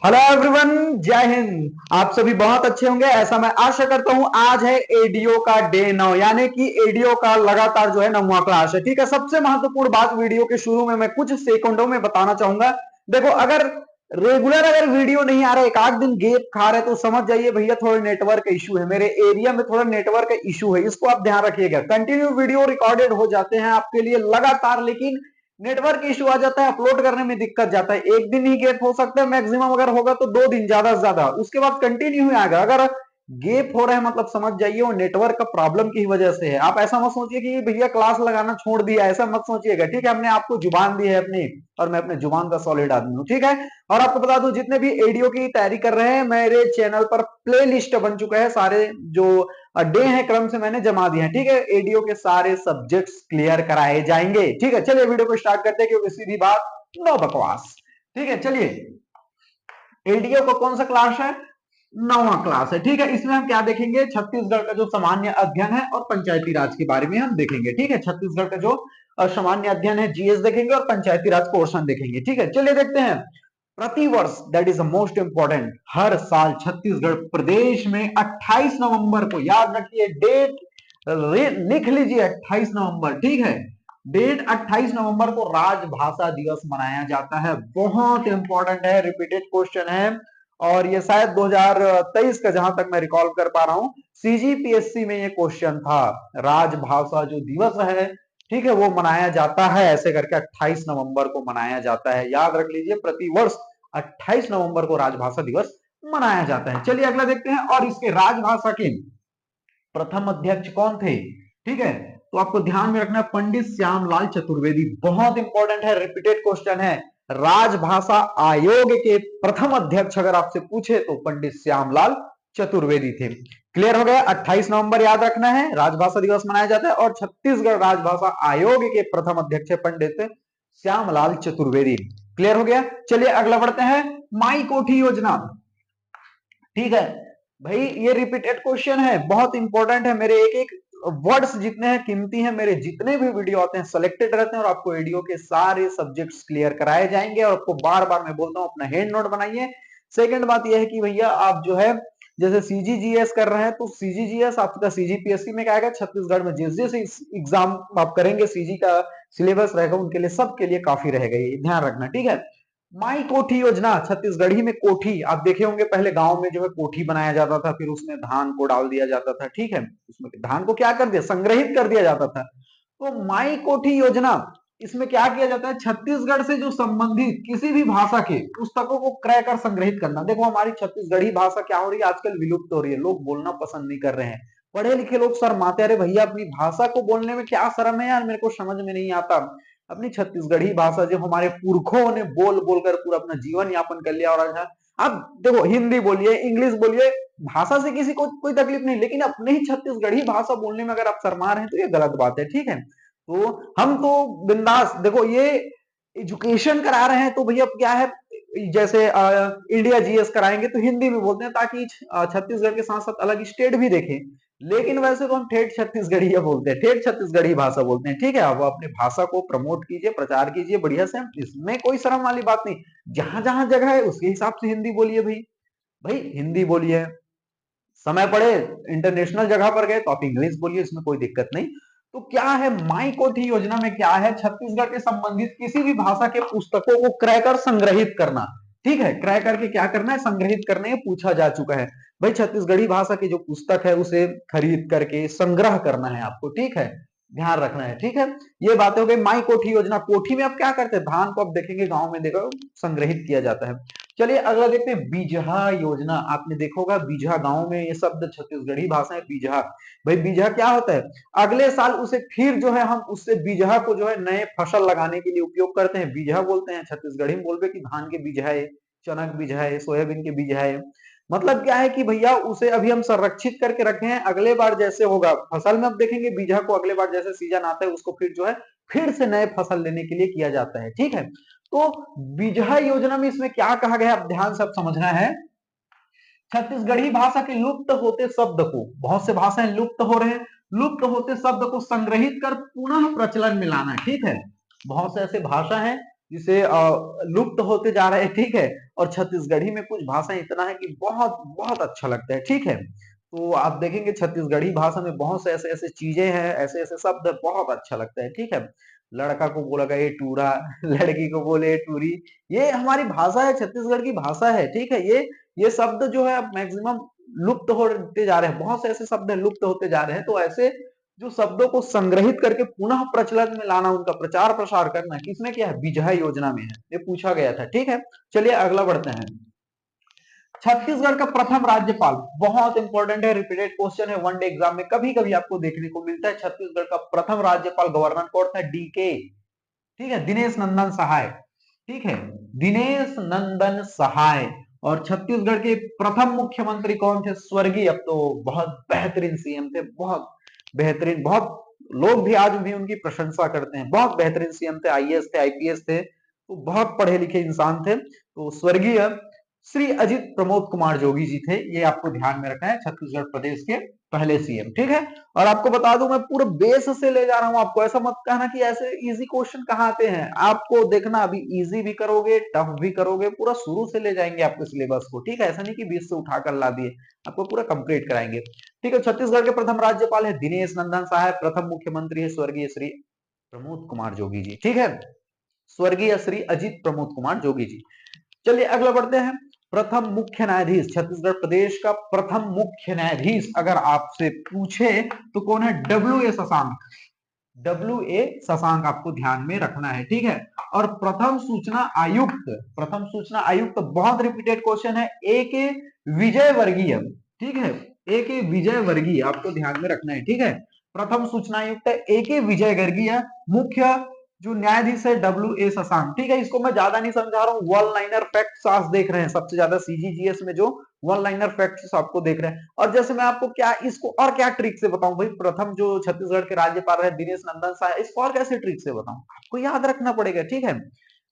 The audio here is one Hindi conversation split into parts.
हेलो एवरीवन, जय हिंद। आप सभी बहुत अच्छे होंगे ऐसा मैं आशा करता हूं। आज है एडीओ का डे 9, यानी कि एडीओ का लगातार जो है 9वां क्लास है। ठीक है, सबसे महत्वपूर्ण बात वीडियो के शुरू में मैं कुछ सेकंडों में बताना चाहूंगा। देखो, अगर रेगुलर वीडियो नहीं आ रहा, एक आध दिन गैप खा रहे तो समझ जाइए भैया थोड़ा नेटवर्क इशू है, मेरे एरिया में थोड़ा नेटवर्क इशू है, इसको आप ध्यान रखिएगा। कंटिन्यू वीडियो रिकॉर्डेड हो जाते हैं आपके लिए लगातार, लेकिन नेटवर्क इशू आ जाता है, अपलोड करने में दिक्कत जाता है। एक दिन ही गैप हो सकता है मैक्सिमम, अगर होगा तो 2 दिन ज्यादा से ज्यादा, उसके बाद कंटिन्यू ही आएगा। अगर गैप हो रहा है मतलब समझ जाइए वो नेटवर्क का प्रॉब्लम की वजह से है। आप ऐसा मत सोचिए कि भैया क्लास लगाना छोड़ दिया, ऐसा मत सोचिएगा। ठीक है, हमने आपको जुबान दी है अपनी, और मैं अपने जुबान का सॉलिड आदमी हूँ। ठीक है, और आपको बता दूं जितने भी एडीओ की तैयारी कर रहे हैं, मेरे चैनल पर प्ले लिस्ट बन चुका है, सारे जो डे है क्रम से मैंने जमा दिए हैं। ठीक है, एडीओ के सारे सब्जेक्ट्स क्लियर कराए जाएंगे। ठीक है, चलिए वीडियो को स्टार्ट करते हैं, क्योंकि सीधी बात नो बकवास। ठीक है, चलिए एडीओ को कौन सा क्लास है? 9वां क्लास है। ठीक है, इसमें हम क्या देखेंगे? छत्तीसगढ़ का जो सामान्य अध्ययन है और पंचायती राज के बारे में हम देखेंगे। ठीक है, छत्तीसगढ़ का जो सामान्य अध्ययन है जीएस देखेंगे और पंचायती राज पोर्शन देखेंगे। ठीक है, चलिए देखते हैं। प्रतिवर्ष, that is the most important, हर साल छत्तीसगढ़ प्रदेश में 28 नवंबर को, याद रखिए डेट, लिख लीजिए 28 नवंबर। ठीक है, डेट 28 नवंबर को राजभाषा दिवस मनाया जाता है। बहुत इंपॉर्टेंट है, रिपीटेड क्वेश्चन है, और ये शायद 2023 का, जहां तक मैं रिकॉल कर पा रहा हूं, सीजीपीएससी में ये क्वेश्चन था। राजभाषा जो दिवस है, ठीक है, वो मनाया जाता है ऐसे करके 28 नवंबर को मनाया जाता है। याद रख लीजिए, प्रतिवर्ष 28 नवंबर को राजभाषा दिवस मनाया जाता है। चलिए अगला देखते हैं। और इसके राजभाषा के प्रथम अध्यक्ष कौन थे? ठीक है, तो आपको ध्यान में रखना पंडित श्यामलाल चतुर्वेदी। बहुत इंपॉर्टेंट है, रिपीटेड क्वेश्चन है। राजभाषा आयोग के प्रथम अध्यक्ष अगर आपसे पूछे तो पंडित श्यामलाल चतुर्वेदी थे। क्लियर हो गया? 28 नवंबर याद रखना है, राजभाषा दिवस मनाया जाता है, और छत्तीसगढ़ राजभाषा आयोग के प्रथम अध्यक्ष है पंडित श्यामलाल चतुर्वेदी। क्लियर हो गया? चलिए अगला बढ़ते हैं। माई कोठी योजना। ठीक है भाई, ये रिपीटेड क्वेश्चन है, बहुत इंपॉर्टेंट है। मेरे एक एक वर्ड्स जितने हैं कीमती हैं, मेरे जितने भी वीडियो आते हैं सेलेक्टेड रहते हैं, और आपको एडीओ के सारे सब्जेक्ट्स क्लियर कराए जाएंगे। और आपको बार बार मैं बोलता हूं अपना हैंड नोट बनाइए। सेकंड बात यह है कि भैया आप जो है जैसे सीजीजीएस कर रहे हैं, तो सीजीजीएस आपका सीजीपीएससी में क्या आएगा, छत्तीसगढ़ में जिस जिस एग्जाम आप करेंगे सीजी का सिलेबस रहेगा, उनके लिए सबके लिए काफी रहेगा, ये ध्यान रखना। ठीक है, माई कोठी योजना, छत्तीसगढ़ी में कोठी आप देखे होंगे, पहले गांव में जो है कोठी बनाया जाता था, फिर उसमें धान को डाल दिया जाता था। ठीक है, उसमें धान को क्या कर दिया, संग्रहित कर दिया जाता था। तो माई कोठी योजना, इसमें क्या किया जाता है, छत्तीसगढ़ से जो संबंधित किसी भी भाषा के पुस्तकों को क्रय कर संग्रहित करना। देखो हमारी छत्तीसगढ़ी भाषा क्या हो रही है आजकल, विलुप्त हो रही है, लोग बोलना पसंद नहीं कर रहे हैं। पढ़े लिखे लोग शर्माते, अरे भैया अपनी भाषा को बोलने में क्या शर्म है यार, मेरे को समझ में नहीं आता। अपनी छत्तीसगढ़ी भाषा जो हमारे पुरखों ने बोल बोलकर पूरा अपना जीवन यापन कर लिया। और अच्छा, अब देखो हिंदी बोलिए, इंग्लिश बोलिए, भाषा से किसी को कोई तकलीफ नहीं, लेकिन अपने ही छत्तीसगढ़ी भाषा बोलने में अगर आप शर्मा रहे हैं तो ये गलत बात है। ठीक है, तो हम तो बिंदास, देखो ये एजुकेशन करा रहे हैं तो भैया क्या है, जैसे इंडिया जीएस कराएंगे तो हिंदी में बोलते हैं, ताकि छत्तीसगढ़ के साथ साथ अलग स्टेट भी देखें। लेकिन वैसे तो हम ठेठ छत्तीसगढ़ी बोलते हैं, ठेठ छत्तीसगढ़ी भाषा बोलते हैं। ठीक है, आप अपनी भाषा को प्रमोट कीजिए, प्रचार कीजिए बढ़िया से, इसमें कोई शर्म वाली बात नहीं। जहां जहां जगह है उसके हिसाब से हिंदी बोलिए भाई, भाई हिंदी बोलिए। समय पड़े इंटरनेशनल जगह पर गए तो आप इंग्लिश बोलिए, इसमें कोई दिक्कत नहीं। तो क्या है माई कोठी योजना में, क्या है, छत्तीसगढ़ के संबंधित किसी भी भाषा के पुस्तकों को क्रय कर संग्रहित करना। ठीक है, क्रय करके क्या करना है, संग्रहित करने, पूछा जा चुका है भाई। छत्तीसगढ़ी भाषा की जो पुस्तक है उसे खरीद करके संग्रह करना है आपको। ठीक है, ध्यान रखना है। ठीक है, ये बातें हो गई माई कोठी योजना। कोठी में आप क्या करते हैं, धान को आप देखेंगे गांव में देखो संग्रहित किया जाता है। चलिए अगला देखते हैं, बीजहा योजना। आपने देखा होगा बीजहा, गांव में ये शब्द छत्तीसगढ़ी भाषा है बीजहा। भाई बीजहा क्या होता है, अगले साल उसे फिर जो है हम उससे बीजहा को जो है नए फसल लगाने के लिए उपयोग करते हैं, बीजहा बोलते हैं। छत्तीसगढ़ी में बोलते कि धान के बीज है, चनक बीज है, सोयाबीन के बीज है। मतलब क्या है कि भैया उसे अभी हम संरक्षित करके रखे हैं, अगले बार जैसे होगा फसल में, अब देखेंगे बीजहा को अगले बार जैसे सीजन आता है उसको फिर जो है फिर से नए फसल लेने के लिए किया जाता है। ठीक है, तो बीजहा योजना में इसमें क्या कहा गया, अब ध्यान से अब समझना है। छत्तीसगढ़ी भाषा के लुप्त होते शब्द को, बहुत से भाषाएं लुप्त हो रहे हैं, लुप्त होते शब्द को संग्रहित कर पुनः प्रचलन में लाना है। ठीक है, बहुत से ऐसे भाषा हैं जिसे लुप्त होते जा रहे हैं, ठीक है। और छत्तीसगढ़ी में कुछ भाषा इतना है कि बहुत बहुत अच्छा लगता है, ठीक है। तो आप देखेंगे छत्तीसगढ़ी भाषा में बहुत से ऐसे ऐसे चीजें हैं, ऐसे ऐसे शब्द है, बहुत अच्छा लगता है, ठीक है। लड़का को बोला गया टूरा, लड़की को बोले टूरी, ये हमारी भाषा है, छत्तीसगढ़ की भाषा है, ठीक है। ये शब्द जो है मैक्सिमम लुप्त होते जा रहे हैं, बहुत से ऐसे शब्द लुप्त होते जा रहे हैं। तो ऐसे जो शब्दों को संग्रहित करके पुनः प्रचलन में लाना, उनका प्रचार प्रसार करना किसने किया है? विजय योजना में है, ये पूछा गया था, ठीक है। चलिए अगला बढ़ते हैं। छत्तीसगढ़ का प्रथम राज्यपाल, बहुत इंपॉर्टेंट है, रिपीटेड क्वेश्चन है, वनडे एग्जाम में कभी कभी आपको देखने को मिलता है। छत्तीसगढ़ का प्रथम राज्यपाल गवर्नर कौन था? डीके, ठीक है, दिनेश नंदन सहाय, ठीक है, दिनेश नंदन सहाय। और छत्तीसगढ़ के प्रथम मुख्यमंत्री कौन थे? स्वर्गीय, अब तो बहुत बेहतरीन सीएम थे, बहुत बेहतरीन, बहुत लोग भी आज भी उनकी प्रशंसा करते हैं, बहुत बेहतरीन सीएम थे, आईएएस थे, आईपीएस थे, तो बहुत पढ़े लिखे इंसान थे। तो स्वर्गीय श्री अजित प्रमोद कुमार जोगी जी थे, ये आपको ध्यान में रखना है, छत्तीसगढ़ प्रदेश के पहले सीएम, ठीक है। और आपको बता दूं मैं पूरे बेस से ले जा रहा हूं आपको, ऐसा मत कहना कि ऐसे इजी क्वेश्चन कहाँ आते हैं, आपको देखना अभी इजी भी करोगे टफ भी करोगे, पूरा शुरू से ले जाएंगे आपके सिलेबस को, ठीक है। ऐसा नहीं कि बीच से उठाकर ला दिए, आपको पूरा कंप्लीट कराएंगे, ठीक है। छत्तीसगढ़ के प्रथम राज्यपाल है दिनेश नंदन सहाय, प्रथम मुख्यमंत्री है स्वर्गीय श्री प्रमोद कुमार जोगी जी, ठीक है, स्वर्गीय श्री अजित प्रमोद कुमार जोगी जी। चलिए अगला बढ़ते हैं। प्रथम मुख्य न्यायाधीश, छत्तीसगढ़ प्रदेश का प्रथम मुख्य न्यायाधीश अगर आपसे पूछे तो कौन है? W A Shashank, W A Shashank आपको ध्यान में रखना है, ठीक है। और प्रथम सूचना आयुक्त, प्रथम सूचना आयुक्त बहुत रिपीटेड क्वेश्चन है, ए के विजय वर्गीय, ठीक है, ए के विजय वर्गीय आपको ध्यान में रखना है, ठीक है। प्रथम सूचना आयुक्त ए के विजय वर्गीय, मुख्य जो न्यायाधीश है डब्ल्यू ए शशांक, ठीक है। इसको मैं ज्यादा नहीं समझा रहा हूँ, वन लाइनर फैक्ट्स आज देख रहे हैं, सबसे ज्यादा सीजीजीएस में जो वन लाइनर फैक्ट्स आपको देख रहे हैं। और जैसे मैं आपको क्या इसको और क्या ट्रिक से बताऊं भाई, प्रथम जो छत्तीसगढ़ के राज्यपाल है दिनेश नंदन सहाय, इसको और कैसे ट्रिक से बताऊं, आपको याद रखना पड़ेगा, ठीक है।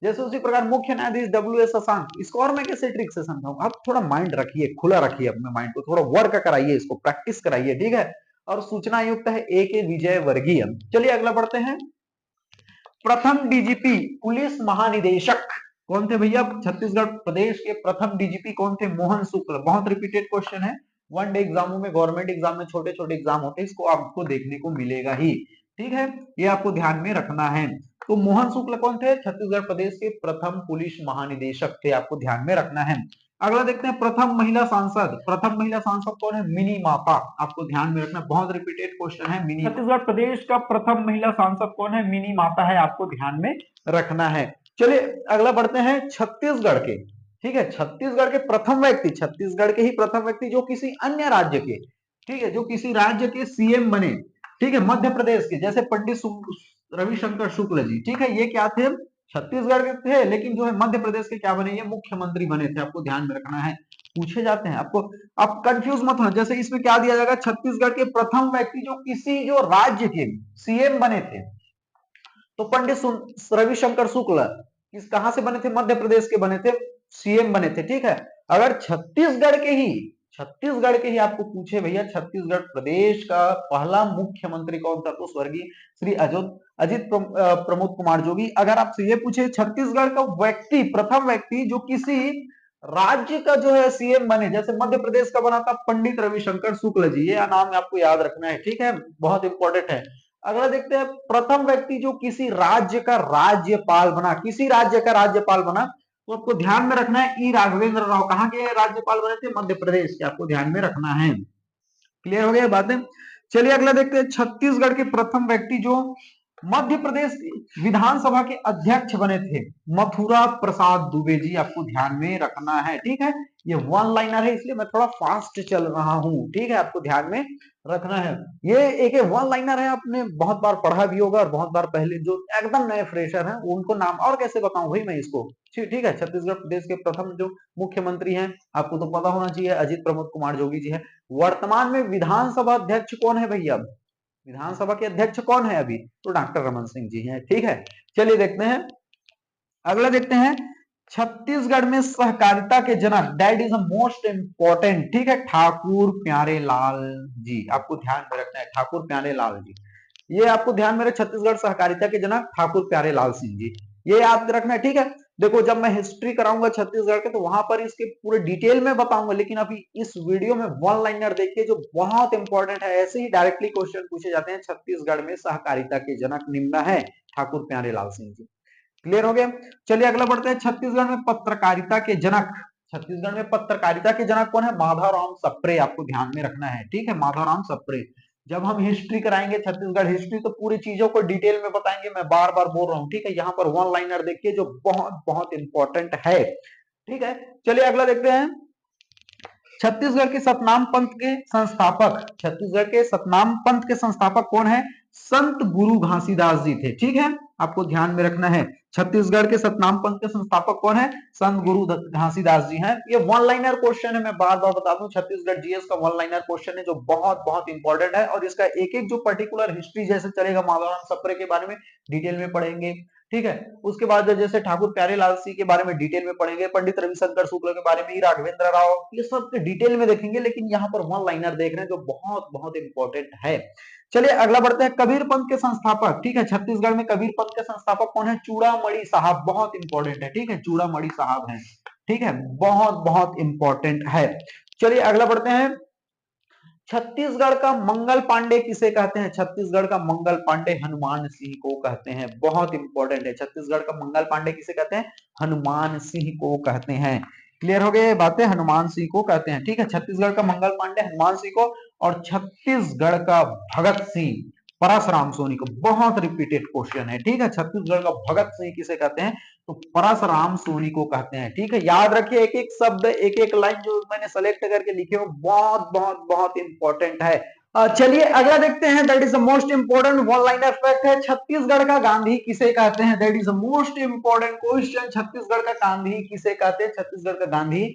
जैसे उसी प्रकार मुख्य न्यायाधीश डब्ल्यू ए शशांक, इसको और मैं कैसे ट्रिक से समझाऊं, आप थोड़ा माइंड रखिए, खुला रखिए अपने माइंड को, थोड़ा वर्क कराइए, इसको प्रैक्टिस कराइए, ठीक है। और सूचना आयुक्त है ए के विजय वर्गीय। चलिए अगला बढ़ते हैं। प्रथम डीजीपी पुलिस महानिदेशक कौन थे भैया? छत्तीसगढ़ प्रदेश के प्रथम डीजीपी कौन थे? मोहन शुक्ल, बहुत रिपीटेड क्वेश्चन है, वन डे एग्जामों में, गवर्नमेंट एग्जाम में छोटे छोटे एग्जाम होते हैं, इसको आपको देखने को मिलेगा ही, ठीक है, ये आपको ध्यान में रखना है। तो मोहन शुक्ल कौन थे? छत्तीसगढ़ प्रदेश के प्रथम पुलिस महानिदेशक थे, आपको ध्यान में रखना है। अगला देखते हैं प्रथम महिला सांसद, प्रथम महिला सांसद कौन है? मिनी माता, आपको ध्यान में रखना, बहुत रिपीटेड क्वेश्चन है। मिनी, छत्तीसगढ़ प्रदेश का प्रथम महिला सांसद कौन है? मिनी माता है, आपको ध्यान में रखना है। चलिए अगला बढ़ते हैं छत्तीसगढ़ के, ठीक है, छत्तीसगढ़ के प्रथम व्यक्ति, छत्तीसगढ़ के ही प्रथम व्यक्ति जो किसी अन्य राज्य के, ठीक है, जो किसी राज्य के सीएम बने, ठीक है, मध्य प्रदेश के, जैसे पंडित रविशंकर शुक्ल जी, ठीक है, ये क्या थे? छत्तीसगढ़ के थे, लेकिन जो है मध्य प्रदेश के क्या बने? ये मुख्यमंत्री बने थे, आपको ध्यान में रखना है, पूछे जाते हैं आपको, आप कंफ्यूज मत होना। जैसे इसमें क्या दिया जाएगा? छत्तीसगढ़ के प्रथम व्यक्ति जो किसी जो राज्य के सीएम बने थे, तो पंडित रविशंकर शुक्ल किस कहां से बने थे? मध्य प्रदेश के बने थे, सीएम बने थे, ठीक है। अगर छत्तीसगढ़ के ही आपको पूछे भैया छत्तीसगढ़ प्रदेश का पहला मुख्यमंत्री कौन था, तो स्वर्गीय श्री अजित प्रमोद कुमार जोगी। अगर आपसे ये पूछे छत्तीसगढ़ का व्यक्ति, प्रथम व्यक्ति जो किसी राज्य का जो है सीएम बने, जैसे मध्य प्रदेश का बना था पंडित रविशंकर शुक्ल जी, ये नाम आपको याद रखना है, ठीक है, बहुत इंपॉर्टेंट है। अगला देखते हैं प्रथम व्यक्ति जो किसी राज्य का राज्यपाल बना, किसी राज्य का राज्यपाल बना, तो आपको ध्यान में रखना है ई राघवेंद्र राव, कहां के राज्यपाल बने थे? मध्य प्रदेश के, आपको ध्यान में रखना है। क्लियर हो गया बातें? चलिए अगला देखते हैं छत्तीसगढ़ के प्रथम व्यक्ति जो मध्य प्रदेश विधानसभा के अध्यक्ष बने थे, मथुरा प्रसाद दुबे जी, आपको ध्यान में रखना है, ठीक है। ये वन लाइनर है इसलिए मैं थोड़ा फास्ट चल रहा हूं, ठीक है, आपको ध्यान में रखना है। ये एक वन लाइनर है, आपने बहुत बार पढ़ा भी होगा, और बहुत बार पहले जो एकदम नए फ्रेशर हैं उनको नाम और कैसे बताऊं भाई मैं इसको, ठीक है। छत्तीसगढ़ प्रदेश के प्रथम जो मुख्यमंत्री हैं, आपको तो पता होना चाहिए, अजित प्रमोद कुमार जोगी जी है। वर्तमान में विधानसभा अध्यक्ष कौन है भैया? विधानसभा के अध्यक्ष कौन है अभी? तो डॉक्टर रमन सिंह जी हैं, ठीक है। चलिए देखते हैं अगला, देखते हैं छत्तीसगढ़ में सहकारिता के जनक, दैट इज मोस्ट इंपॉर्टेंट, ठीक है, ठाकुर प्यारे लाल जी, आपको ध्यान में रखना है, ठाकुर प्यारे लाल जी, ये आपको ध्यान में रहे, छत्तीसगढ़ सहकारिता के जनक ठाकुर प्यारे लाल सिंह जी। ये याद रखना है, ठीक है। देखो जब मैं हिस्ट्री कराऊंगा छत्तीसगढ़ के तो वहां पर इसके पूरे डिटेल में बताऊंगा, लेकिन अभी इस वीडियो में वन लाइनर देखिए जो बहुत इंपॉर्टेंट है। ऐसे ही डायरेक्टली क्वेश्चन पूछे जाते हैं। छत्तीसगढ़ में सहकारिता के जनक निम्न है, ठाकुर प्यारेलाल सिंह जी। क्लियर हो गया। चलिए अगला बढ़ते हैं। छत्तीसगढ़ में पत्रकारिता के जनक, छत्तीसगढ़ में पत्रकारिता के जनक कौन है? माधवराम सप्रे, आपको ध्यान में रखना है, ठीक है, माधवराम सप्रे। जब हम हिस्ट्री कराएंगे छत्तीसगढ़ हिस्ट्री तो पूरी चीजों को डिटेल में बताएंगे, मैं बार बार बोल रहा हूं, ठीक है। यहाँ पर वन लाइनर देखिए जो बहुत बहुत इंपॉर्टेंट है, ठीक है। चलिए अगला देखते हैं। छत्तीसगढ़ के सतनाम पंथ के संस्थापक, छत्तीसगढ़ के सतनाम पंथ के संस्थापक कौन है? संत गुरु घासीदास जी थे, ठीक है, आपको ध्यान में रखना है। छत्तीसगढ़ के सतनाम पंथ के संस्थापक कौन है? संत गुरु घासीदास जी हैं। ये वन लाइनर क्वेश्चन है, मैं बार बार बता दूं, छत्तीसगढ़ जीएस का वन लाइनर क्वेश्चन है जो बहुत बहुत इंपॉर्टेंट है। और इसका एक एक जो पर्टिकुलर हिस्ट्री जैसे चलेगा, माधवराम सप्रे के बारे में डिटेल में पढ़ेंगे, ठीक है। उसके बाद जैसे ठाकुर प्यारेलाल सिंह के बारे में डिटेल में पढ़ेंगे, पंडित रविशंकर शुक्ल के बारे में, राघवेंद्र राव, ये सब के डिटेल में देखेंगे। लेकिन यहाँ पर वन लाइनर देख रहे हैं जो बहुत बहुत इंपॉर्टेंट है। चलिए अगला बढ़ते हैं। कबीर पंथ के संस्थापक, ठीक है, छत्तीसगढ़ में कबीर पंथ के संस्थापक कौन है? चूड़ामणि साहब, बहुत इंपॉर्टेंट है, ठीक है, चूड़ामणि साहब हैं, ठीक है, बहुत बहुत इंपॉर्टेंट है। चलिए अगला बढ़ते हैं। छत्तीसगढ़ का मंगल पांडे किसे कहते हैं? छत्तीसगढ़ का मंगल पांडे हनुमान सिंह को कहते हैं, बहुत इंपॉर्टेंट है। छत्तीसगढ़ का मंगल पांडे किसे कहते हैं? हनुमान सिंह को कहते हैं। क्लियर हो गए बातें? हनुमान सिंह को कहते हैं, ठीक है। छत्तीसगढ़ का मंगल पांडे हनुमान सिंह को, और छत्तीसगढ़ का भगत सिंह परसराम सोनी को। बहुत रिपीटेड क्वेश्चन है, ठीक है। छत्तीसगढ़ का भगत सिंह किसे कहते हैं? तो परसराम सोनी को कहते हैं, ठीक है। याद रखिए एक एक शब्द, एक एक लाइन जो मैंने सेलेक्ट करके लिखे हो, बहुत बहुत बहुत इंपॉर्टेंट है। चलिए अगला देखते हैं। That is the most important one liner fact है, छत्तीसगढ़ का गांधी किसे कहते हैं? That is the most important question. Chhattisgarh का गांधी किसे कहते हैं? छत्तीसगढ़ का गांधी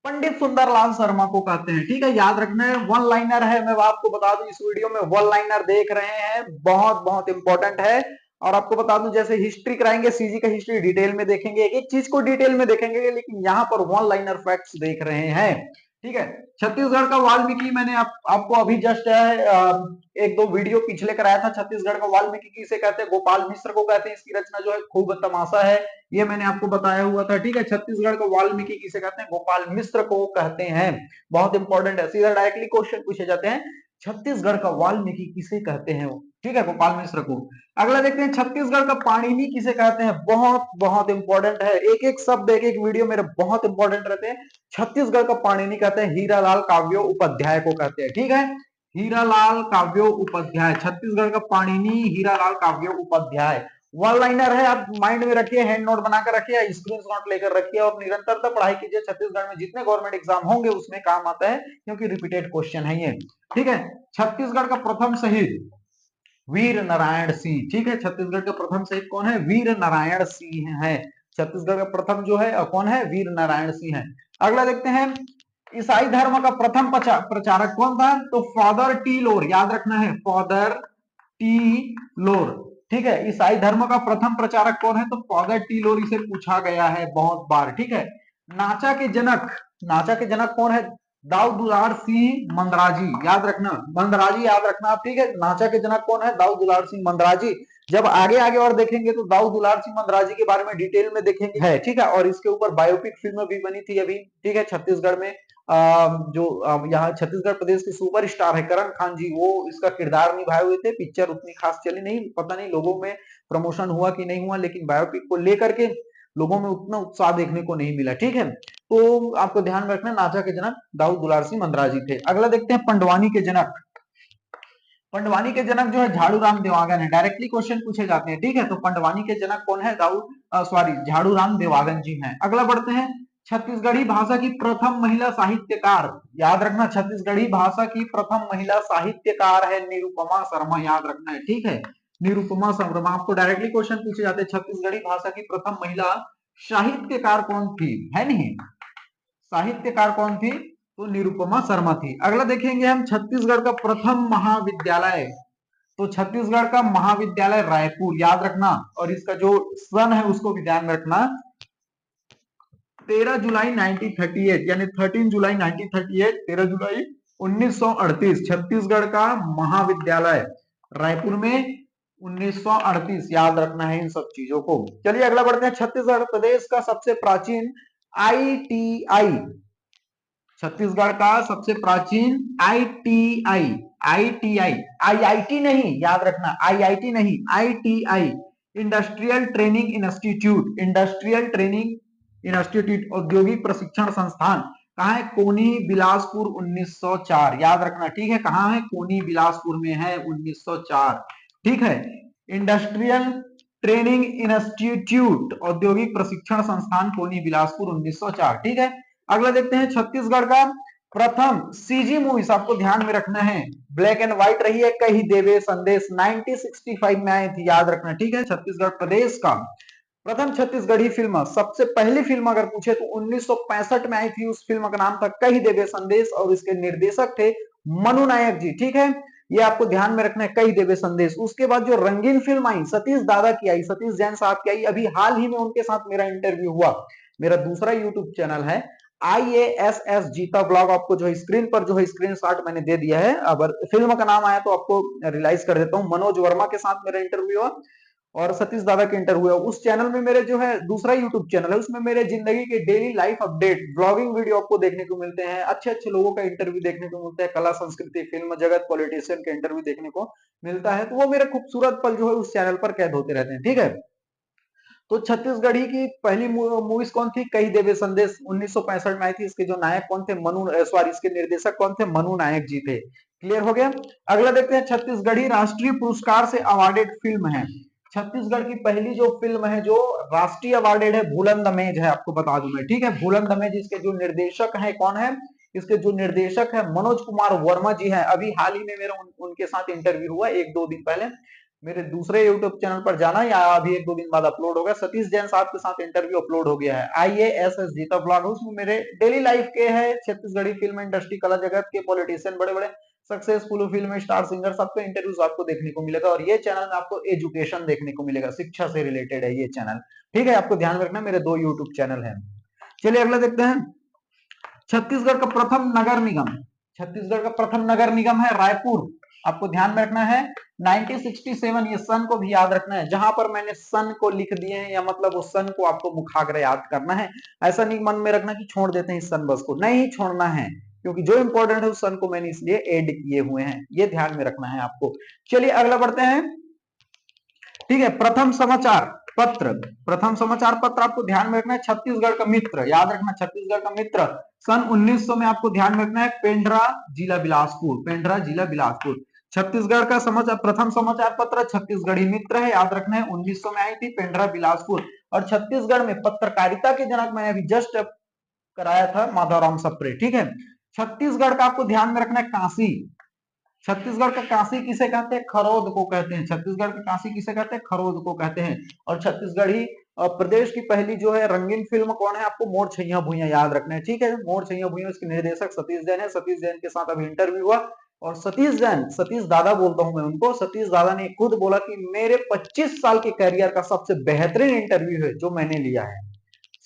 पंडित सुंदरलाल शर्मा को कहते हैं, ठीक है, याद रखना है। वन लाइनर है, मैं आपको बता दूं इस वीडियो में वन लाइनर देख रहे हैं, बहुत बहुत इंपॉर्टेंट है। और आपको बता दूं जैसे हिस्ट्री कराएंगे, सीजी का हिस्ट्री डिटेल में देखेंगे, एक एक चीज को डिटेल में देखेंगे, लेकिन यहाँ पर वन लाइनर फैक्ट्स देख रहे हैं, ठीक है। छत्तीसगढ़ का वाल्मीकि मैंने आपको अभी जस्ट एक दो वीडियो पिछले कराया था। छत्तीसगढ़ का वाल्मीकि किसे कहते हैं? गोपाल मिश्र को कहते हैं। इसकी रचना जो है खूब तमाशा है, ये मैंने आपको बताया हुआ था, ठीक है। छत्तीसगढ़ का वाल्मीकि किसे कहते हैं? गोपाल मिश्र को कहते हैं, बहुत इंपॉर्टेंट है। सीधा डायरेक्टली क्वेश्चन पूछे जाते हैं, छत्तीसगढ़ का वाल्मीकि किसे कहते हैं? ठीक है, गोपाल मिश्र को। अगला देखते हैं, छत्तीसगढ़ का पाणिनि किसे कहते हैं? बहुत बहुत इंपॉर्टेंट है, एक एक शब्द एक एक वीडियो मेरे बहुत इंपॉर्टेंट रहते हैं। छत्तीसगढ़ का पाणिनि कहते हैं हीरालाल काव्यो उपाध्याय को कहते हैं, ठीक है, हीरालाल काव्यो उपाध्याय। छत्तीसगढ़ का पाणिनि हीरालाल काव्यो उपाध्याय। वन लाइनर है, आप माइंड में रखिए, हैंड नोट बनाकर रखिए, स्क्रीनशॉट लेकर रखिए और निरंतरता पढ़ाई कीजिए। छत्तीसगढ़ में जितने गवर्नमेंट एग्जाम होंगे उसमें काम आता है, क्योंकि रिपीटेड क्वेश्चन है ये, ठीक है। छत्तीसगढ़ का प्रथम शहीद वीर नारायण सिंह, ठीक है। छत्तीसगढ़ के प्रथम शहीद कौन है? वीर नारायण सिंह है। छत्तीसगढ़ का प्रथम जो है कौन है? वीर नारायण सिंह है। अगला देखते हैं, ईसाई धर्म का प्रथम प्रचारक कौन था? तो फादर टी लोर, याद रखना है, फादर टी लोर, ठीक है। ईसाई धर्म का प्रथम प्रचारक कौन है? तो फादर टी लोर, इसे पूछा गया है बहुत बार, ठीक है। नाचा के जनक, नाचा के जनक कौन है? दाऊ दुलार सिंह मंदराजी, याद रखना, मंदराजी याद रखना आप, ठीक है। नाचा के जनक कौन है? दाऊ दुलार सिंह मंदराजी। जब आगे आगे और देखेंगे तो दाऊ दुलार सिंह मंदराजी के बारे में डिटेल में देखेंगे, है, ठीक है। और इसके ऊपर बायोपिक फिल्म भी बनी थी अभी, ठीक है, छत्तीसगढ़ में। जो यहाँ छत्तीसगढ़ प्रदेश के सुपर स्टार है करण खान जी, वो इसका किरदार निभाए हुए थे। पिक्चर उतनी खास चली नहीं, पता नहीं लोगों में प्रमोशन हुआ कि नहीं हुआ, लेकिन बायोपिक को लेकर के लोगों में उतना उत्साह देखने को नहीं मिला, ठीक है। तो आपको ध्यान में रखना, नाचा के जनक दाऊ दुलार सिंह मंदराजी थे। अगला देखते हैं, पंडवानी के जनक, पंडवानी के जनक जो है झाड़ू राम देवागन है। डायरेक्टली क्वेश्चन पूछे जाते हैं, ठीक है। तो पंडवानी के जनक कौन है? झाड़ू राम देवागन जी हैं। अगला बढ़ते हैं, छत्तीसगढ़ी भाषा की प्रथम महिला साहित्यकार, याद रखना, छत्तीसगढ़ी भाषा की प्रथम महिला साहित्यकार है निरुपमा शर्मा, याद रखना है, ठीक है, निरुपमा शर्मा। आपको डायरेक्टली क्वेश्चन पूछे जाते हैं, छत्तीसगढ़ी भाषा की प्रथम महिला साहित्यकार कौन थी, है नहीं, साहित्यकार कौन थी? तो निरुपमा शर्मा थी। अगला देखेंगे हम, छत्तीसगढ़ का प्रथम महाविद्यालय, तो छत्तीसगढ़ का महाविद्यालय रायपुर, याद रखना। और इसका जो सन है उसको भी ध्यान रखना, 13 जुलाई 1938, यानी 13 जुलाई 1938, 13 जुलाई 1938, छत्तीसगढ़ का महाविद्यालय रायपुर में 1938 याद रखना है इन सब चीजों को। चलिए अगला बढ़ते हैं। छत्तीसगढ़ प्रदेश का सबसे प्राचीन आईटीआई, छत्तीसगढ़ का सबसे प्राचीन आईटीआई, आईटीआई, आईआईटी नहीं, याद रखना आईआईटी नहीं, ITI, industrial training institute, industrial training institute, औद्योगिक प्रशिक्षण संस्थान, कहाँ है? कोनी बिलासपुर 1904, याद रखना, ठीक है, कहाँ है? कोनी बिलासपुर में है 1904, ठीक है। इंडस्ट्रियल ट्रेनिंग इंस्टीट्यूट, औद्योगिक प्रशिक्षण संस्थान, कोनी बिलासपुर 1904, ठीक है। अगला देखते हैं। छत्तीसगढ़ का प्रथम सीजी मूवीज आपको ध्यान में रखना है, ब्लैक एंड व्हाइट रही है, कही देवे संदेश 1965 में आई थी, याद रखना, ठीक है। छत्तीसगढ़ प्रदेश का प्रथम छत्तीसगढ़ी फिल्म, सबसे पहली फिल्म अगर पूछे तो 1965 में आई थी, उस फिल्म का नाम था कही देवे संदेश और इसके निर्देशक थे मनु नायक जी, ठीक है। ये आपको ध्यान में रखना है, कही देवे संदेश। उसके बाद जो रंगीन फिल्म आई सतीश दादा की आई, सतीश जैन साहब की आई, अभी हाल ही में उनके साथ मेरा इंटरव्यू हुआ, मेरा दूसरा यूट्यूब चैनल है IASS जीता ब्लॉग, आपको जो है स्क्रीन पर जो है स्क्रीनशॉट मैंने दे दिया है, अगर फिल्म का नाम आया तो आपको रियलाइज कर देता हूँ। मनोज वर्मा के साथ मेरा इंटरव्यू हुआ और सतीश दादा के इंटरव्यू है। उस चैनल में मेरे जो है दूसरा यूट्यूब चैनल है, उसमें मेरे जिंदगी के daily life update blogging video आपको देखने को मिलते हैं, अच्छे अच्छे लोगों का इंटरव्यू देखने को मिलता है, कला संस्कृति फिल्म जगत पॉलिटिशियन के इंटरव्यू देखने को मिलता है, तो वो मेरे खूबसूरत पल जो है उस चैनल पर कैद होते रहते हैं, ठीक है। तो छत्तीसगढ़ी की पहली मूवीज कौन थी? कही देवे संदेश 1965 में आई थी। इसके जो नायक कौन थे? सॉरी, इसके निर्देशक कौन थे? मनु नायक जी थे। क्लियर हो गया। अगला देखते हैं। छत्तीसगढ़ी राष्ट्रीय पुरस्कार से अवार्डेड फिल्म है, छत्तीसगढ़ की पहली जो फिल्म है जो राष्ट्रीय अवार्डेड है, भूलन दमेज है, आपको बता दूं मैं, ठीक है। भूलन दमेज, इसके जो निर्देशक है कौन है? इसके जो निर्देशक है मनोज कुमार वर्मा जी है। अभी हाल ही में मेरा उनके साथ इंटरव्यू हुआ एक दो दिन पहले, मेरे दूसरे यूट्यूब चैनल पर जाना या अभी एक दो दिन बाद अपलोड होगा। सतीश जैन साहब के साथ इंटरव्यू अपलोड हो गया है, IASS जीता ब्लॉग, उसमें मेरे डेली लाइफ के है, छत्तीसगढ़ी फिल्म इंडस्ट्री कला जगत के पॉलिटिशियन, बड़े बड़े सक्सेसफुल फिल्म स्टार सिंगर सबके इंटरव्यूज आपको देखने को मिलेगा। और ये चैनल में आपको एजुकेशन देखने को मिलेगा, शिक्षा से रिलेटेड है ये चैनल, ठीक है। आपको ध्यान रखना, मेरे दो यूट्यूब चैनल है। चलिए अगला देखते हैं। छत्तीसगढ़ का प्रथम नगर निगम, छत्तीसगढ़ का प्रथम नगर निगम है रायपुर, आपको ध्यान में रखना है 1967, ये सन को भी याद रखना है। जहां पर मैंने सन को लिख दिए हैं या मतलब उस सन को आपको मुखाग्र याद करना है, ऐसा नहीं मन में रखना कि छोड़ देते हैं इस सन बस को, नहीं छोड़ना है, क्योंकि जो इंपॉर्टेंट है उस सन को मैंने इसलिए ऐड किए हुए हैं, ये ध्यान में रखना है आपको। चलिए अगला बढ़ते हैं, ठीक है। प्रथम समाचार पत्र, प्रथम समाचार पत्र आपको ध्यान में रखना है छत्तीसगढ़ का मित्र, याद रखना छत्तीसगढ़ का मित्र, सन 1900 में आपको ध्यान में रखना है पेंड्रा जिला बिलासपुर, पेंड्रा जिला बिलासपुर। छत्तीसगढ़ का समाचार प्रथम समाचार पत्र छत्तीसगढ़ी मित्र है, याद रखना है 1900 में आई थी, पेंड्रा बिलासपुर। और छत्तीसगढ़ में पत्रकारिता के जनक मैंने अभी जस्ट कराया था माधवराम सप्रे, ठीक है। छत्तीसगढ़ का आपको ध्यान में रखना है काशी, छत्तीसगढ़ का काशी किसे कहते हैं? खरोद को कहते हैं। छत्तीसगढ़ का काशी किसे कहते हैं? खरोद को कहते हैं। और छत्तीसगढ़ी प्रदेश की पहली जो है रंगीन फिल्म कौन है? आपको मोर छैया भुइयां याद रखना है, ठीक है। मोर छैया भुइयां, इसके निर्देशक सतीश जैन है। सतीश जैन के साथ अभी इंटरव्यू हुआ और सतीश जैन, सतीश दादा बोलता हूं मैं उनको, सतीश दादा ने खुद बोला कि मेरे 25 साल के करियर का सबसे बेहतरीन इंटरव्यू है जो मैंने लिया है।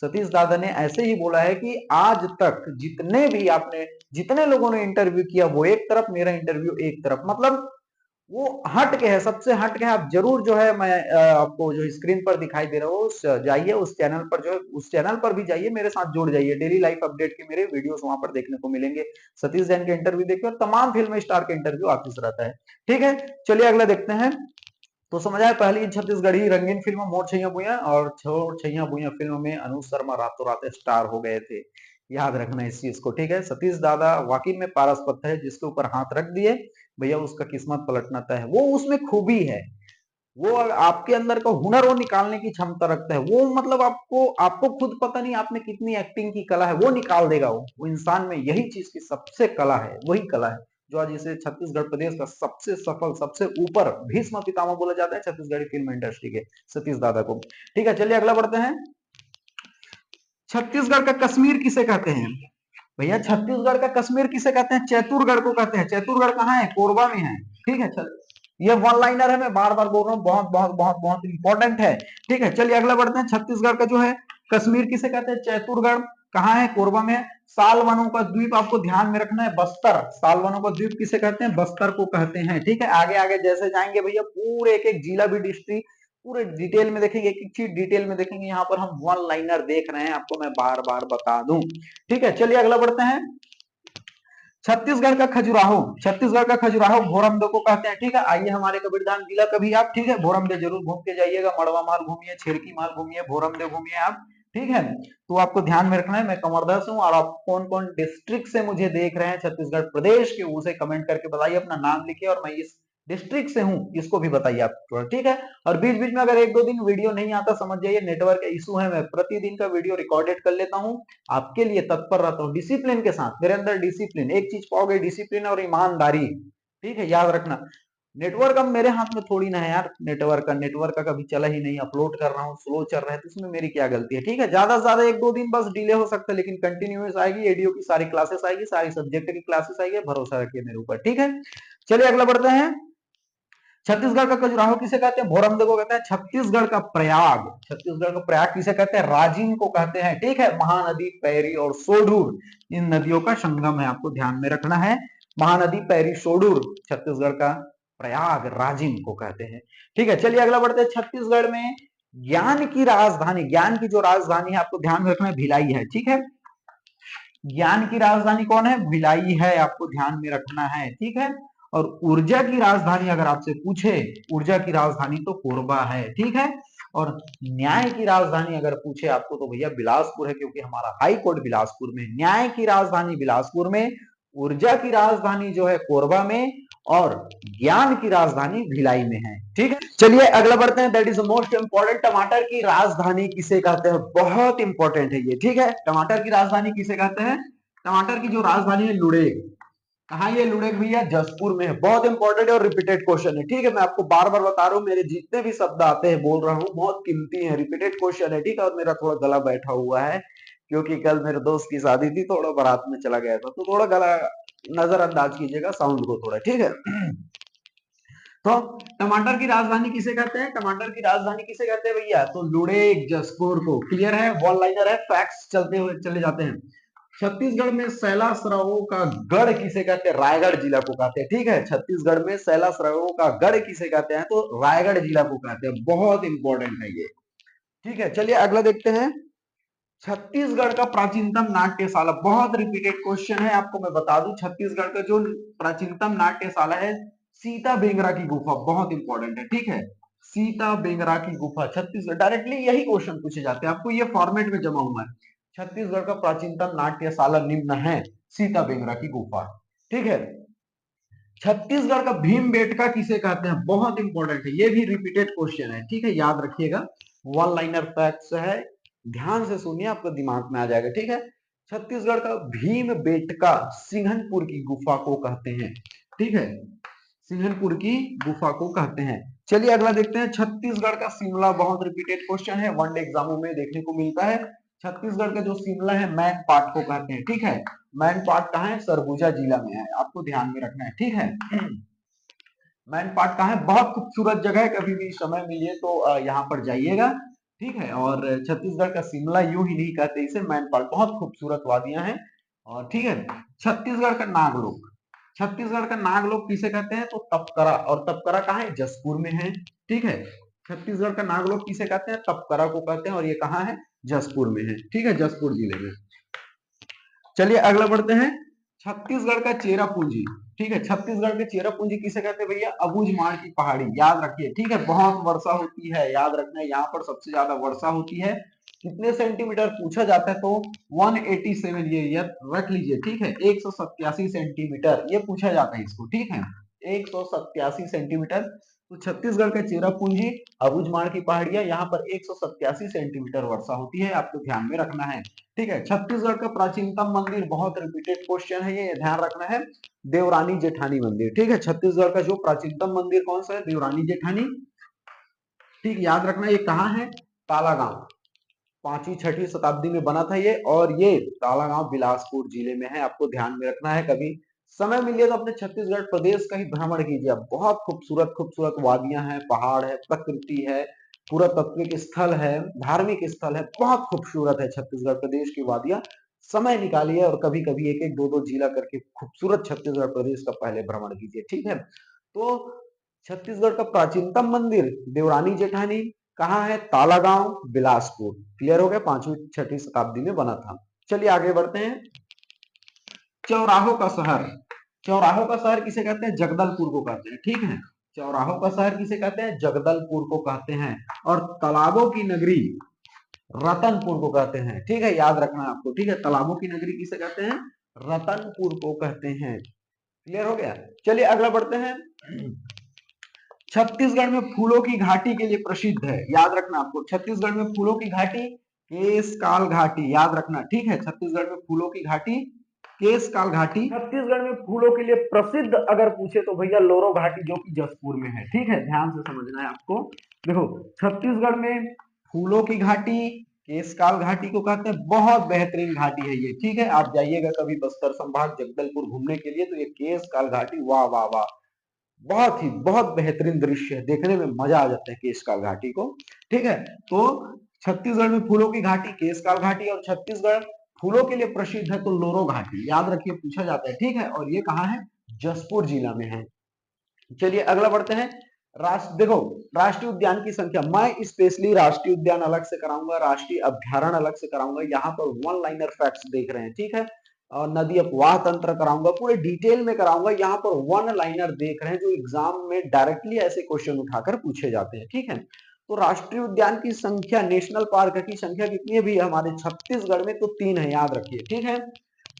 सतीश दादा ने ऐसे ही बोला है कि आज तक जितने भी आपने जितने लोगों ने इंटरव्यू किया वो एक तरफ, मेरा इंटरव्यू एक तरफ, मतलब वो हट के है, सबसे हट के है। आप जरूर जो है मैं आपको जो स्क्रीन पर दिखाई दे रहा हो उस जाइए उस चैनल पर, जो है उस चैनल पर भी जाइए, मेरे साथ जुड़ जाइए, डेली लाइफ अपडेट के मेरे वीडियोस वहां पर देखने को मिलेंगे। सतीश जैन के इंटरव्यू देखिए और तमाम फिल्म स्टार के इंटरव्यू आते रहता है, ठीक है। चलिए अगला देखते हैं। तो समझ आया, पहली छत्तीसगढ़ी रंगीन फिल्म मोर छैया भुइयां, और मोर छैया भुइयां फिल्म में अनुज शर्मा रातों रात स्टार हो गए थे, याद रखना इस चीज को, ठीक है। सतीश दादा वाकई में पारस पत्थर है, जिसके ऊपर हाथ रख दिए भैया उसका किस्मत पलटना तय है, वो उसमें खूबी है, वो आपके अंदर का हुनर वो निकालने की क्षमता रखता है, वो मतलब आपको आपको खुद पता नहीं आपने कितनी एक्टिंग की कला है, वो निकाल देगा। वो इंसान में यही चीज की सबसे कला है, वही कला है जो आज इसे छत्तीसगढ़ प्रदेश का सबसे सफल, सबसे ऊपर भीष्म पितामह बोला जाता है छत्तीसगढ़ी फिल्म इंडस्ट्री के, सतीश दादा को, ठीक है। चलिए अगला बढ़ते हैं। छत्तीसगढ़ का कश्मीर किसे कहते हैं? भैया छत्तीसगढ़ का कश्मीर किसे कहते हैं? चैतुरगढ़ को कहते हैं। चैतुरगढ़ कहाँ है? कोरबा में है, ठीक है। चल ये वन लाइनर है, मैं बार बार बोल रहा हूँ, बहुत बहुत बहुत बहुत इंपॉर्टेंट है, ठीक है। चलिए अगला बढ़ते हैं। छत्तीसगढ़ का जो है कश्मीर किसे कहते हैं? चैतुरगढ़। कहाँ है? कोरबा में। साल वनों का द्वीप आपको ध्यान में रखना है, बस्तर। साल वनों का द्वीप किसे कहते हैं? बस्तर को कहते हैं। ठीक है, आगे आगे जैसे जाएंगे भैया पूरे एक एक जिला भी डिस्ट्रिक्ट पूरे डिटेल में देखेंगे, एक एक चीज डिटेल में देखेंगे। यहाँ पर हम वन लाइनर देख रहे हैं, आपको मैं बार बार बता दूं। ठीक है, चलिए अगला बढ़ते हैं। छत्तीसगढ़ का खजुराहो, छत्तीसगढ़ का खजुराहो भोरमदेव को कहते हैं। ठीक है, आइए हमारे कबीरधाम जिला कभी आप, ठीक है, भोरमदेव जरूर घूम के जाइएगा। मड़वा महल घूमिए, छेरकी महल घूमिए, भोरमदेव घूमिए आप। ठीक है, तो आपको ध्यान में रखना है मैं कमरदा से हूँ, और आप कौन कौन डिस्ट्रिक्ट से मुझे देख रहे हैं छत्तीसगढ़ प्रदेश के, उसे कमेंट करके बताइए, अपना नाम लिखिए, और मैं इस डिस्ट्रिक्ट से हूँ इसको भी बताइए आप। ठीक है, और बीच बीच में अगर एक दो दिन वीडियो नहीं आता, समझ जाइए नेटवर्क इशू है। मैं प्रतिदिन का वीडियो रिकॉर्डेड कर लेता हूँ, आपके लिए तत्पर रहता हूँ डिसिप्लिन के साथ। मेरे अंदर डिसिप्लिन, एक चीज पाओगे, डिसिप्लिन और ईमानदारी। ठीक है, याद रखना। नेटवर्क अब मेरे हाथ में थोड़ी ना है यार, नेटवर्क का कभी चला ही नहीं, अपलोड कर रहा हूँ स्लो चल रहा है, तो इसमें मेरी क्या गलती है? ठीक है, ज्यादा से ज्यादा एक दो दिन बस डिले हो सकता है, लेकिन कंटिन्यूअस आएगी, एडीओ की सारी क्लासेस आएगी, सारी सब्जेक्ट की क्लासेस आएगी, भरोसा रखिए मेरे ऊपर। ठीक है, चलिए अगला बढ़ते हैं। छत्तीसगढ़ का खजुराहो किसे कहते हैं? भोरमदेव को कहते हैं। छत्तीसगढ़ का प्रयाग, छत्तीसगढ़ का प्रयाग किसे कहते हैं? राजिम को कहते हैं। ठीक है, महानदी, पैरी और सोडूर, इन नदियों का संगम है, आपको ध्यान में रखना है। महानदी, पैरी, सोडूर, छत्तीसगढ़ का प्रयाग राजिम को कहते हैं। ठीक है, चलिए अगला बढ़ते हैं। छत्तीसगढ़ में ज्ञान की राजधानी, ज्ञान की जो राजधानी है आपको ध्यान में रखना है, भिलाई है। ठीक है, ज्ञान की राजधानी कौन है? भिलाई है, आपको ध्यान में रखना है। ठीक है, और ऊर्जा की राजधानी अगर आपसे पूछे, ऊर्जा की राजधानी तो कोरबा है। ठीक है, और न्याय की राजधानी अगर पूछे आपको तो भैया बिलासपुर है, क्योंकि हमारा हाई कोर्ट बिलासपुर में। न्याय की राजधानी बिलासपुर में, ऊर्जा की राजधानी जो है कोरबा में, और ज्ञान की राजधानी भिलाई में है। ठीक है, चलिए अगला बढ़ते हैं। दैट इज मोस्ट इंपॉर्टेंट, टमाटर की राजधानी किसे कहते हैं? बहुत इंपॉर्टेंट है ये। ठीक है, टमाटर की राजधानी किसे कहते हैं? टमाटर की जो राजधानी है लुड़ेग। कहा ये लुड़ेग भैया? जसपुर में है। बहुत इंपॉर्टेंट और रिपीटेड क्वेश्चन है। ठीक है, मैं आपको बार बार बता रहा हूँ, मेरे जितने भी शब्द आते हैं बोल रहा हूँ, बहुत कीमती है, रिपीटेड क्वेश्चन है। ठीक है, और मेरा थोड़ा गला बैठा हुआ है, क्योंकि कल मेरे दोस्त की शादी थी, थोड़ा बारात में चला गया था, तो थोड़ा गला नजरअंदाज कीजिएगा साउंड को थोड़ा। ठीक है, तो टमाटर की राजधानी किसे कहते हैं? टमाटर की राजधानी किसे कहते हैं भैया? तो लुड़ेग, जसपुर को। क्लियर है, वन लाइनर है, फैक्ट्स चलते हुए चले जाते हैं। छत्तीसगढ़ में सैला सराओं का गढ़ किसे कहते हैं? रायगढ़ जिला को कहते हैं। ठीक है, छत्तीसगढ़ में सैला सराओं का गढ़ किसे कहते हैं? तो रायगढ़ जिला को कहते हैं। बहुत इंपॉर्टेंट है ये। ठीक है, चलिए अगला देखते हैं। छत्तीसगढ़ का प्राचीनतम नाट्यशाला, बहुत रिपीटेड क्वेश्चन है, आपको मैं बता दूं। छत्तीसगढ़ का जो प्राचीनतम नाट्यशाला है सीता बेंगरा की गुफा, बहुत इंपॉर्टेंट है। ठीक है, सीता बेंगरा की गुफा, छत्तीसगढ़। डायरेक्टली यही क्वेश्चन पूछे जाते हैं, आपको ये फॉर्मेट में जमा हुआ है। छत्तीसगढ़ का प्राचीनतम नाट्यशाला निम्न है, सीता बेंगरा की गुफा। ठीक है, छत्तीसगढ़ का भीमबेटका किसे कहते हैं? बहुत इंपॉर्टेंट है, ये भी रिपीटेड क्वेश्चन है। ठीक है, याद रखिएगा, वन लाइनर फैक्ट्स है, ध्यान से सुनिए, आपको दिमाग में आ जाएगा। ठीक है, छत्तीसगढ़ का भीमबेटका सिंघनपुर की गुफा को कहते हैं। ठीक है, सिंघनपुर की गुफा को कहते हैं। चलिए अगला देखते हैं। छत्तीसगढ़ का शिमला, बहुत रिपीटेड क्वेश्चन है, वनडे एग्जामों में देखने को मिलता है। छत्तीसगढ़ का जो शिमला है मैन पाट को कहते हैं। ठीक है, मैन पाट कहाँ है? सरगुजा जिला में है, आपको ध्यान में रखना है। ठीक है, मैन पाट कहाँ है? बहुत खूबसूरत जगह है, कभी भी समय मिले तो यहाँ पर जाइएगा। ठीक है, और छत्तीसगढ़ का शिमला यूं ही नहीं कहते इसे, मैन पाट, बहुत खूबसूरत वादियां हैं। और ठीक है, छत्तीसगढ़ का नागलोक, छत्तीसगढ़ का नागलोक किसे कहते हैं? तो तपकरा, और तपकरा कहाँ है? जसपुर में है। ठीक है, छत्तीसगढ़ का नागलोक किसे कहते हैं? तपकरा को कहते हैं, और ये कहाँ है? जसपुर में है। ठीक है, जसपुर जिले में। चलिए अगला बढ़ते हैं। छत्तीसगढ़ का चेरापूंजी, ठीक है, छत्तीसगढ़ के चेरापूंजी किसे कहते हैं भैया? अबूझमाड़ की पहाड़ी, याद रखिए। ठीक है, बहुत वर्षा होती है, याद रखना है, यहाँ पर सबसे ज्यादा वर्षा होती है। कितने सेंटीमीटर पूछा जाता है तो 187, ये रख लीजिए। ठीक है, 187 सेंटीमीटर ये पूछा जाता है इसको। ठीक है, 187 सेंटीमीटर। तो छत्तीसगढ़ का चेरापूंजी, अबूझमाड़ की पहाड़ियां, यहाँ पर 187 सेंटीमीटर वर्षा होती है, आपको ध्यान में रखना है। ठीक है, छत्तीसगढ़ का प्राचीनतम मंदिर, बहुत रिपीटेड क्वेश्चन है ये, ध्यान रखना है, देवरानी जेठानी मंदिर। ठीक है, छत्तीसगढ़ का जो प्राचीनतम मंदिर कौन सा है? देवरानी जेठानी। ठीक, याद रखना ये कहाँ है? तालागांव, 5वीं 6वीं शताब्दी में बना था ये, और ये तालागांव बिलासपुर जिले में है, आपको ध्यान में रखना है। कभी समय मिले तो अपने छत्तीसगढ़ प्रदेश का ही भ्रमण कीजिए, बहुत खूबसूरत खूबसूरत वादियां हैं, पहाड़ है, प्रकृति है, पुरातात्विक स्थल है, धार्मिक स्थल है, बहुत खूबसूरत है छत्तीसगढ़ प्रदेश की वादियां। समय निकालिए और कभी कभी एक एक दो दो जिला करके खूबसूरत छत्तीसगढ़ प्रदेश का पहले भ्रमण कीजिए, ठीक है। तो छत्तीसगढ़ का प्राचीनतम मंदिर देवरानी जेठानी कहाँ है? तालागांव, बिलासपुर। क्लियर हो गया? 5वीं 6वीं शताब्दी में बना था। चलिए आगे बढ़ते हैं। चौराहों का शहर, चौराहों का शहर किसे कहते हैं? जगदलपुर को कहते हैं, ठीक है। चौराहों का शहर किसे कहते हैं? जगदलपुर को कहते हैं। और तालाबों की नगरी रतनपुर को कहते हैं, ठीक है, याद रखना आपको, ठीक है। तालाबों की नगरी किसे कहते हैं? रतनपुर को कहते हैं। क्लियर हो गया? चलिए अगला बढ़ते हैं। छत्तीसगढ़ में फूलों की घाटी के लिए प्रसिद्ध है, याद रखना आपको, छत्तीसगढ़ में फूलों की घाटी केशकाल घाटी, याद रखना, ठीक है। छत्तीसगढ़ में फूलों की घाटी केशकाल घाटी। छत्तीसगढ़ में फूलों के लिए प्रसिद्ध अगर पूछे तो भैया लोरो घाटी, जो कि जसपुर में है, ठीक है, ध्यान से समझना है आपको। देखो छत्तीसगढ़ में फूलों की घाटी केशकाल घाटी को कहते हैं, बहुत बेहतरीन घाटी है ये, ठीक है। आप जाइएगा कभी बस्तर संभाग जगदलपुर घूमने के लिए तो ये केशकाल घाटी, वाह वाह वाह, बहुत बेहतरीन दृश्य है, देखने में मजा आ जाता है केशकाल घाटी को, ठीक है। तो छत्तीसगढ़ में फूलों की घाटी केशकाल घाटी, और छत्तीसगढ़ फूलों के लिए प्रसिद्ध है तो लोरो घाटी, याद रखिए, पूछा जाता है, ठीक है। और ये कहाँ है? जसपुर जिला में है। चलिए अगला बढ़ते हैं। देखो राष्ट्रीय उद्यान की संख्या, मैं स्पेशली राष्ट्रीय उद्यान अलग से कराऊंगा, राष्ट्रीय अभ्यारण्य अलग से कराऊंगा, यहाँ पर वन लाइनर फैक्ट्स देख रहे हैं, ठीक है। और नदी अपवाह तंत्र कराऊंगा, पूरे डिटेल में कराऊंगा, यहाँ पर वन लाइनर देख रहे हैं जो एग्जाम में डायरेक्टली ऐसे क्वेश्चन उठाकर पूछे जाते हैं, ठीक है। तो राष्ट्रीय उद्यान की संख्या, नेशनल पार्क की संख्या कितनी है भी हमारे छत्तीसगढ़ में? तो 3 है, याद रखिए, ठीक है।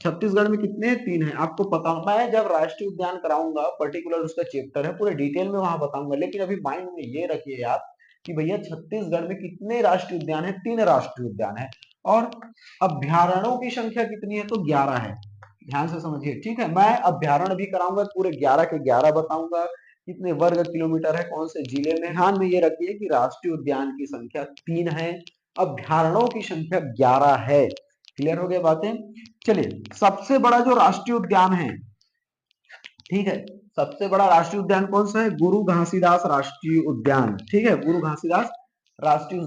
छत्तीसगढ़ में कितने? 3 है, आपको पता, मैं जब राष्ट्रीय उद्यान कराऊंगा पर्टिकुलर उसका चैप्टर है, पूरे डिटेल में वहां बताऊंगा, लेकिन अभी माइंड में ये रखिए आप कि भैया छत्तीसगढ़ में कितने राष्ट्रीय उद्यान है? 3 राष्ट्रीय उद्यान है। और अभ्यारण्यों की संख्या कितनी है? तो 11 है, ध्यान से समझिए, ठीक है। मैं अभ्यारण्य भी कराऊंगा, पूरे 11 के 11 बताऊंगा, कितने वर्ग किलोमीटर है, कौन से जिले में। ध्यान में ये रखिए कि राष्ट्रीय उद्यान की संख्या 3 है, अभ्यारण्यों की संख्या 11 है। क्लियर हो गया बातें? चलिए सबसे बड़ा जो राष्ट्रीय उद्यान है, ठीक है, सबसे बड़ा राष्ट्रीय उद्यान कौन सा है? गुरु घासीदास राष्ट्रीय उद्यान, ठीक है, गुरु घासीदास राष्ट्रीय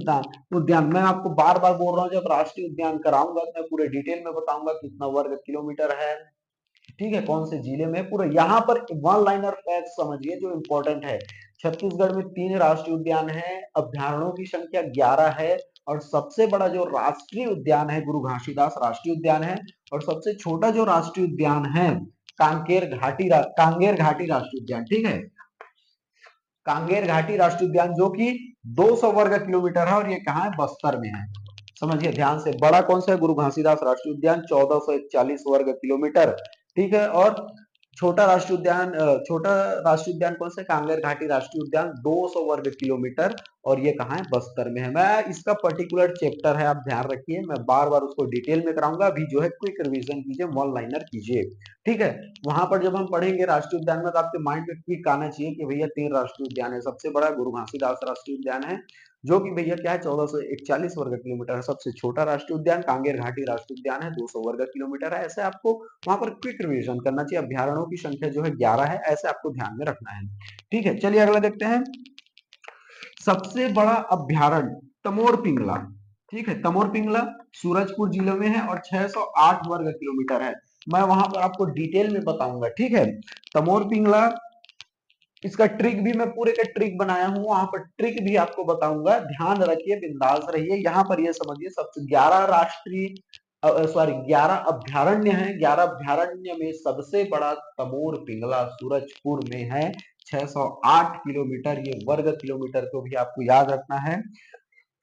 उद्यान। मैं आपको बार बार बोल रहा हूं, जब राष्ट्रीय उद्यान कराऊंगा मैं पूरे डिटेल में बताऊंगा कितना वर्ग किलोमीटर है, ठीक है, कौन से जिले में, पूरा यहाँ पर वन लाइनर फैक्ट समझिए जो इंपॉर्टेंट है। छत्तीसगढ़ में 3 राष्ट्रीय उद्यान है, अभ्यारण्यों की संख्या 11 है, और सबसे बड़ा जो राष्ट्रीय उद्यान है गुरु घासीदास राष्ट्रीय उद्यान है, और सबसे छोटा जो राष्ट्रीय उद्यान है कांगेर घाटी राष्ट्रीय उद्यान, ठीक है, कांगेर घाटी राष्ट्रीय उद्यान, जो कि 200 वर्ग किलोमीटर है, और ये कहाँ है? बस्तर में है। समझिए ध्यान से, बड़ा कौन सा है? गुरु घासीदास राष्ट्रीय उद्यान 1441 वर्ग किलोमीटर, ठीक है। और छोटा राष्ट्रीय उद्यान कौन सा? कांगेर घाटी राष्ट्रीय उद्यान 200 वर्ग किलोमीटर, और ये कहाँ है? बस्तर में है। मैं इसका पर्टिकुलर चैप्टर है, आप ध्यान रखिए, मैं बार बार उसको डिटेल में कराऊंगा, अभी जो है क्विक रिवीजन कीजिए, वन लाइनर कीजिए, ठीक है। वहां पर जब हम पढ़ेंगे राष्ट्रीय उद्यान में तो आपके माइंड में क्विक आना चाहिए कि भैया 3 राष्ट्रीय उद्यान है, सबसे बड़ा गुरु घासीदास राष्ट्रीय उद्यान है, जो कि भैया क्या है? 1441 वर्ग किलोमीटर है। सबसे छोटा राष्ट्रीय उद्यान कांगेर घाटी राष्ट्रीय उद्यान है, 200 वर्ग किलोमीटर है। ऐसे आपको वहां पर क्विक रिवीजन करना चाहिए। अभ्यारण्यों की संख्या जो है 11 है, ऐसे आपको ध्यान में रखना है, ठीक है। चलिए अगला देखते हैं। सबसे बड़ा अभ्यारण्य तमोर पिंगला, ठीक है, तमोर पिंगला सूरजपुर जिले में है, और 608 वर्ग किलोमीटर है। मैं वहां पर आपको डिटेल में बताऊंगा, ठीक है। तमोर पिंगला, इसका ट्रिक भी मैं पूरे का ट्रिक बनाया हूं, वहां पर ट्रिक भी आपको बताऊंगा, ध्यान रखिए, बिंदास रहिए। यहाँ पर ये समझिए, सबसे 11 राष्ट्रीय 11 अभ्यारण्य है, 11 अभ्यारण्य में सबसे बड़ा तमोर पिंगला सूरजपुर में है, 608 किलोमीटर, ये वर्ग किलोमीटर को भी आपको याद रखना है।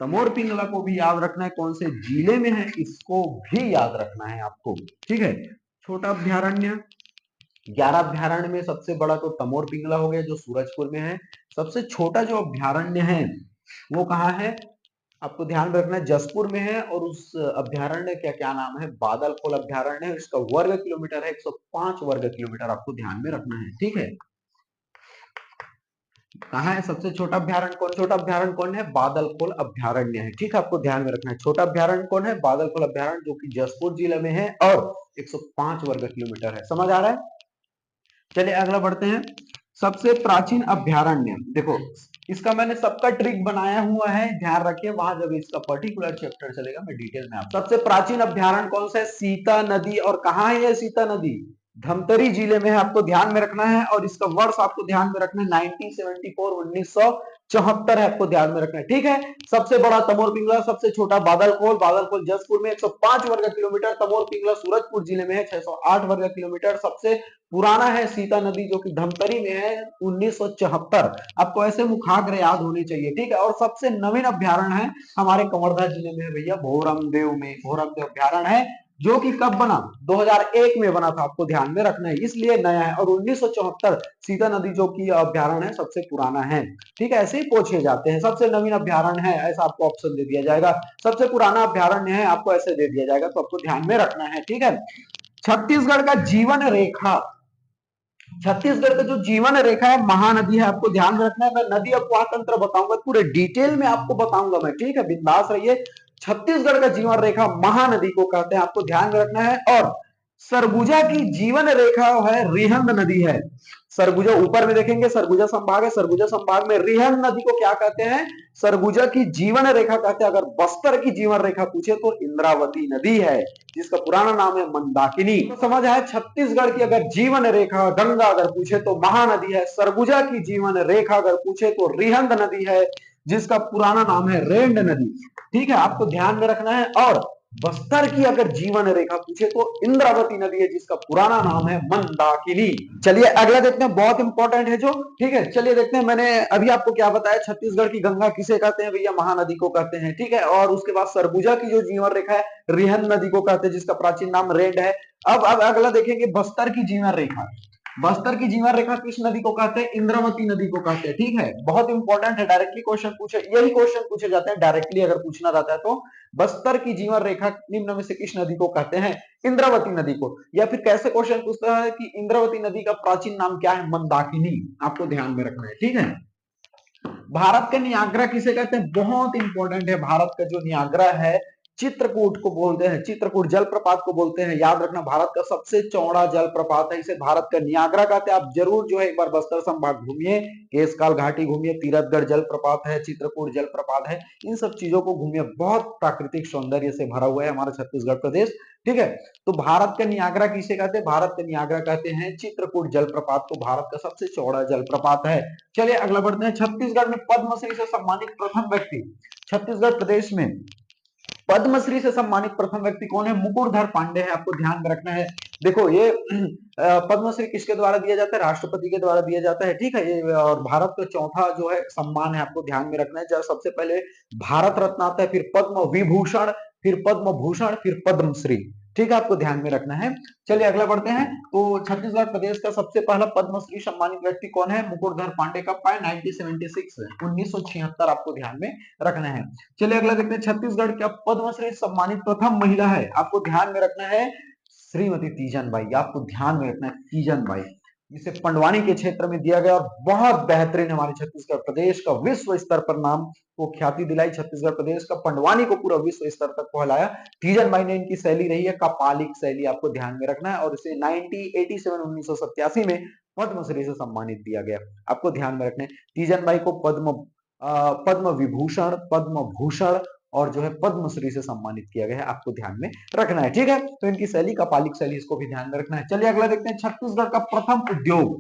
तमोर पिंगला को भी याद रखना है, कौन से जिले में है इसको भी याद रखना है आपको, ठीक है। छोटा अभ्यारण्य, 11 अभ्यारण्य में सबसे बड़ा तो तमोर पिंगला हो गया जो सूरजपुर में है। सबसे छोटा जो अभ्यारण्य है वो कहाँ है? आपको ध्यान रखना है, जसपुर में है, और उस अभ्यारण्य का क्या नाम है? बादलखोल अभ्यारण्य है। इसका वर्ग किलोमीटर है 105 वर्ग किलोमीटर, आपको ध्यान में रखना है, ठीक है। कहाँ है सबसे छोटा अभ्यारण्य? कौन छोटा अभ्यारण्य कौन है? बादलखोल अभ्यारण्य है, ठीक है, आपको ध्यान में रखना है। छोटा अभ्यारण्य कौन है? बादलखोल अभ्यारण्य, जो कि जसपुर जिले में है, और 105 वर्ग किलोमीटर है। समझ आ रहा है? चलिए अगला बढ़ते हैं। सबसे प्राचीन अभ्यारण्य, देखो इसका मैंने सबका ट्रिक बनाया हुआ है, ध्यान रखिए, वहां जब इसका पर्टिकुलर चैप्टर चलेगा मैं डिटेल में आप। सबसे प्राचीन अभ्यारण्य कौन सा है? सीता नदी। और कहां है ये सीता नदी? धमतरी जिले में है, आपको ध्यान में रखना है। और इसका वर्ष आपको ध्यान में रखना है 1974, 1974 है, आपको ध्यान में रखना है, ठीक है। सबसे बड़ा तमोर पिंगला, सबसे छोटा बादलखोल। बादलखोल जसपुर में 105 वर्ग किलोमीटर, तमोर पिंगला सूरजपुर जिले में है 608 वर्ग किलोमीटर। सबसे पुराना है सीता नदी जो कि धमतरी में है 1974। आपको ऐसे मुखाग्र याद होने चाहिए, ठीक है। और सबसे नवीन अभ्यारण्य है हमारे कवर्धा जिले में है भैया, भोरमदेव में। भोरमदेव अभ्यारण्य है जो कि कब बना? 2001 में बना था, आपको ध्यान में रखना है, इसलिए नया है। और 1974 सीता नदी जो कि अभ्यारण्य है सबसे पुराना है, ठीक है। ऐसे ही पूछे जाते हैं, सबसे नवीन अभ्यारण्य है ऐसा आपको ऑप्शन दे दिया जाएगा, सबसे पुराना अभ्यारण्य है आपको ऐसे दे दिया जाएगा, तो आपको ध्यान में रखना है, ठीक है। छत्तीसगढ़ का जीवन रेखा, छत्तीसगढ़ का जो जीवन रेखा है महानदी है, आपको ध्यान में रखना है। मैं नदी अपवाह तंत्र बताऊंगा, पूरे डिटेल में आपको बताऊंगा मैं, ठीक है, बिंदास रहिए। छत्तीसगढ़ का जीवन रेखा महानदी को कहते हैं, आपको ध्यान में रखना है। और सरगुजा की जीवन रेखा है रिहंद नदी है। सरगुजा ऊपर में देखेंगे, सरगुजा संभाग है, सरगुजा संभाग में रिहंद नदी को क्या कहते हैं? सरगुजा की जीवन रेखा कहते हैं। अगर बस्तर की जीवन रेखा पूछे तो इंद्रावती नदी है जिसका पुराना नाम है मंदाकिनी। तो समझ आया, छत्तीसगढ़ की अगर जीवन रेखा गंगा अगर पूछे तो महानदी है, सरगुजा की जीवन रेखा अगर पूछे तो रिहंद नदी है जिसका पुराना नाम है रेंड नदी, ठीक है, आपको ध्यान में रखना है। और बस्तर की अगर जीवन रेखा पूछे तो इंद्रावती नदी है जिसका पुराना नाम है मंदाकिनी। चलिए अगला देखते हैं, बहुत इंपॉर्टेंट है जो, ठीक है। चलिए देखते हैं, मैंने अभी आपको क्या बताया, छत्तीसगढ़ की गंगा किसे कहते हैं भैया? महानदी को कहते हैं, ठीक है। और उसके बाद सरगुजा की जो जीवन रेखा है रिहंद नदी को कहते हैं जिसका प्राचीन नाम रेंड है। अब अगला देखेंगे बस्तर की जीवन रेखा। बस्तर की जीवन रेखा किस नदी को कहते हैं? इंद्रावती नदी को कहते हैं, ठीक है। बहुत इंपॉर्टेंट है, डायरेक्टली क्वेश्चन पूछे, यही क्वेश्चन पूछे जाते हैं डायरेक्टली अगर पूछना रहता है तो। बस्तर की जीवन रेखा निम्न में से किस नदी को कहते हैं? इंद्रावती नदी को। या फिर कैसे क्वेश्चन पूछता है कि इंद्रावती नदी का प्राचीन नाम क्या है? मंदाकिनी, आपको ध्यान में रखना है, ठीक है। भारत का नियाग्रा किसे कहते हैं? बहुत इंपॉर्टेंट है, भारत का जो नियाग्रा है चित्रकूट को बोलते हैं, चित्रकूट जलप्रपात को बोलते हैं। याद रखना, भारत का सबसे चौड़ा जलप्रपात है, इसे भारत का नियाग्रा कहते हैं। आप जरूर जो है एक बार बस्तर संभाग घूमिए, केशकाल घाटी घूमिए, तीरथगढ़ जलप्रपात है, चित्रकूट जलप्रपात है, इन सब चीजों को घूमिए, बहुत प्राकृतिक सौंदर्य से भरा हुआ है हमारा छत्तीसगढ़ प्रदेश, ठीक है। तो भारत का नियाग्रा किसे कहते हैं? भारत का नियाग्रा कहते हैं चित्रकूट जलप्रपात को, भारत का सबसे चौड़ा जलप्रपात है। चलिए अगला बढ़ते हैं, छत्तीसगढ़ में पद्मश्री से सम्मानित प्रथम व्यक्ति, छत्तीसगढ़ प्रदेश में पद्मश्री से सम्मानित प्रथम व्यक्ति कौन है? मुकुटधर पांडे है, आपको ध्यान में रखना है। देखो ये पद्मश्री किसके द्वारा दिया जाता है? राष्ट्रपति के द्वारा दिया जाता है, ठीक है। ये और भारत का चौथा जो है सम्मान है, आपको ध्यान में रखना है। जब सबसे पहले भारत रत्न आता है, फिर पद्म विभूषण, फिर पद्म भूषण, फिर पद्मश्री, ठीक है, आपको ध्यान में रखना है। चलिए अगला बढ़ते हैं, तो छत्तीसगढ़ प्रदेश का सबसे पहला पद्मश्री सम्मानित व्यक्ति कौन है? मुकुटधर पांडे। कब पाए? 1976, 1976, आपको ध्यान में रखना है। चलिए अगला देखते हैं, छत्तीसगढ़ का पद्मश्री सम्मानित प्रथम महिला है, आपको ध्यान में रखना है श्रीमती तीजन बाई, आपको ध्यान में रखना है तीजन बाई, इसे पंडवानी के क्षेत्र में दिया गया और बहुत बेहतरीन हमारे छत्तीसगढ़ प्रदेश का विश्व स्तर पर नाम को ख्याति दिलाई। छत्तीसगढ़ प्रदेश का पंडवानी को पूरा विश्व स्तर तक पहुंचाया तीजन बाई ने। इनकी शैली रही है कपालिक शैली, आपको ध्यान में रखना है। और इसे 1987 में पद्मश्री से सम्मानित दिया गया, आपको ध्यान में रखना है। तीजन बाई को पद्म विभूषण, पद्म भूषण और जो है पद्मश्री से सम्मानित किया गया है, आपको ध्यान में रखना है, ठीक है। तो इनकी शैली कपालिक शैली, इसको भी ध्यान में रखना है। चलिए अगला देखते हैं, छत्तीसगढ़ का प्रथम उद्योग,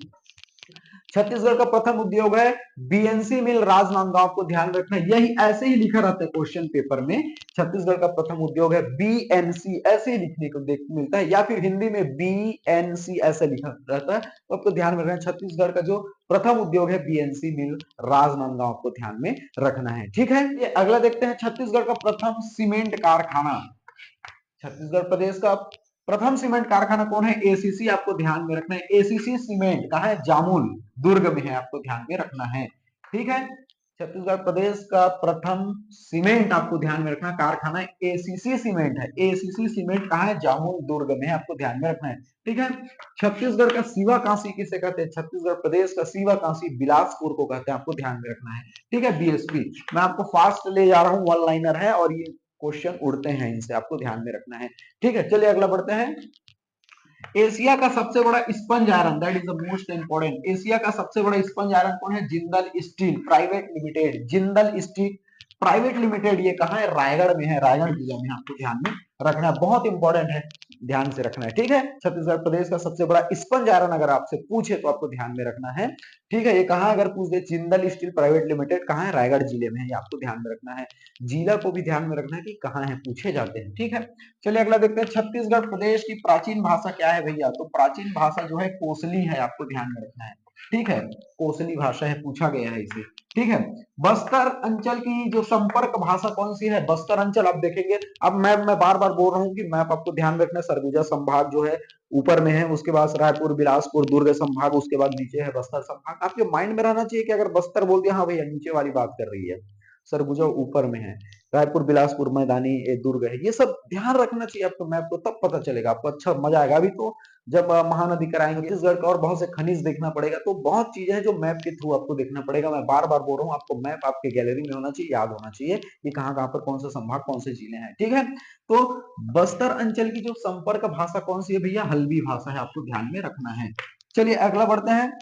छत्तीसगढ़ का प्रथम उद्योग है बीएनसी मिल राजनांदगांव, को ध्यान रखना है। यही ऐसे ही लिखा रहता है क्वेश्चन पेपर में, छत्तीसगढ़ का प्रथम उद्योग है बीएनसी, ऐसे ही लिखने को मिलता है, या फिर हिंदी में बीएनसी ऐसे लिखा रहता है, तो आपको ध्यान में रखना है। छत्तीसगढ़ का जो प्रथम उद्योग है बीएनसी मिल राजनांदगांव, को ध्यान में रखना है, ठीक है। ये अगला देखते हैं, छत्तीसगढ़ का प्रथम सीमेंट कारखाना, छत्तीसगढ़ प्रदेश का प्रथम सीमेंट कारखाना कौन है? एसीसी, आपको ध्यान में रखना है। एसीसी सीमेंट कहाँ है? जामुल, दुर्ग में है, आपको ध्यान में रखना है, ठीक है। छत्तीसगढ़ प्रदेश का प्रथम सीमेंट, आपको ध्यान में रखना, कारखाना एसीसी सीमेंट है। एसीसी सीमेंट कहाँ है? जामुल, दुर्ग में है, आपको ध्यान में रखना है, ठीक है। छत्तीसगढ़ का सीवा काशी किसे कहते हैं? छत्तीसगढ़ प्रदेश का सीवा काशी बिलासपुर को कहते हैं, आपको ध्यान में रखना है, ठीक है। बीएसपी, मैं आपको फास्ट ले जा रहा हूँ, वन लाइनर है और ये क्वेश्चन उड़ते हैं इनसे, आपको ध्यान में रखना है, ठीक है। चलिए अगला बढ़ते हैं, एशिया का सबसे बड़ा sponge iron, that is the most important, Asia का सबसे बड़ा स्पंज आयरन कौन है? Jindal steel private limited, Jindal steel private limited. ये कहाँ है? रायगढ़ में है, रायगढ़ जिला में, आपको ध्यान में रखना है, बहुत इंपॉर्टेंट है, ध्यान से रखना है, ठीक है। छत्तीसगढ़ प्रदेश का सबसे बड़ा स्पंज आयरन अगर आपसे पूछे तो आपको ध्यान में रखना है, ठीक है। ये कहाँ अगर पूछ दे, जिंदल स्टील प्राइवेट लिमिटेड कहाँ है? रायगढ़ जिले में है, ये आपको ध्यान में रखना है। जिला को भी ध्यान में रखना है कि कहाँ है, पूछे जाते हैं, ठीक है। चलिए अगला देखते हैं, छत्तीसगढ़ प्रदेश की प्राचीन भाषा क्या है भैया? तो प्राचीन भाषा जो है कोसली है, आपको ध्यान में रखना है, ठीक है, कोसली भाषा है, पूछा गया है इसे, ठीक है। बस्तर अंचल की जो संपर्क भाषा कौन सी है? बस्तर अंचल, आप देखेंगे, अब मैं बार बार बोल रहा हूँ कि मैप आपको ध्यान में रखना है, सरगुजा संभाग जो है ऊपर में है, उसके बाद रायपुर, बिलासपुर, दुर्ग संभाग, उसके बाद नीचे है बस्तर संभाग। आपके माइंड में रहना चाहिए कि अगर बस्तर बोल दिया, हाँ भैया नीचे वाली बात कर रही है, सरगुजा ऊपर में है, रायपुर, बिलासपुर, मैदानी, दुर्ग है, ये सब ध्यान रखना चाहिए आपको, मैप को तब पता चलेगा आपको, अच्छा मजा आएगा। अभी तो जब महानदी कराएंगे छत्तीसगढ़ का और बहुत से खनिज देखना पड़ेगा, तो बहुत चीजें हैं जो मैप के थ्रू आपको देखना पड़ेगा। मैं बार बार बोल रहा हूँ, आपको मैप आपके गैलरी में होना चाहिए, याद होना चाहिए कि कहाँ कहाँ पर कौन सा संभाग, कौन से जिले हैं, ठीक है। तो बस्तर अंचल की जो संपर्क भाषा कौन सी है भैया? हल्बी भाषा है, आपको ध्यान में रखना है। चलिए अगला बढ़ते हैं,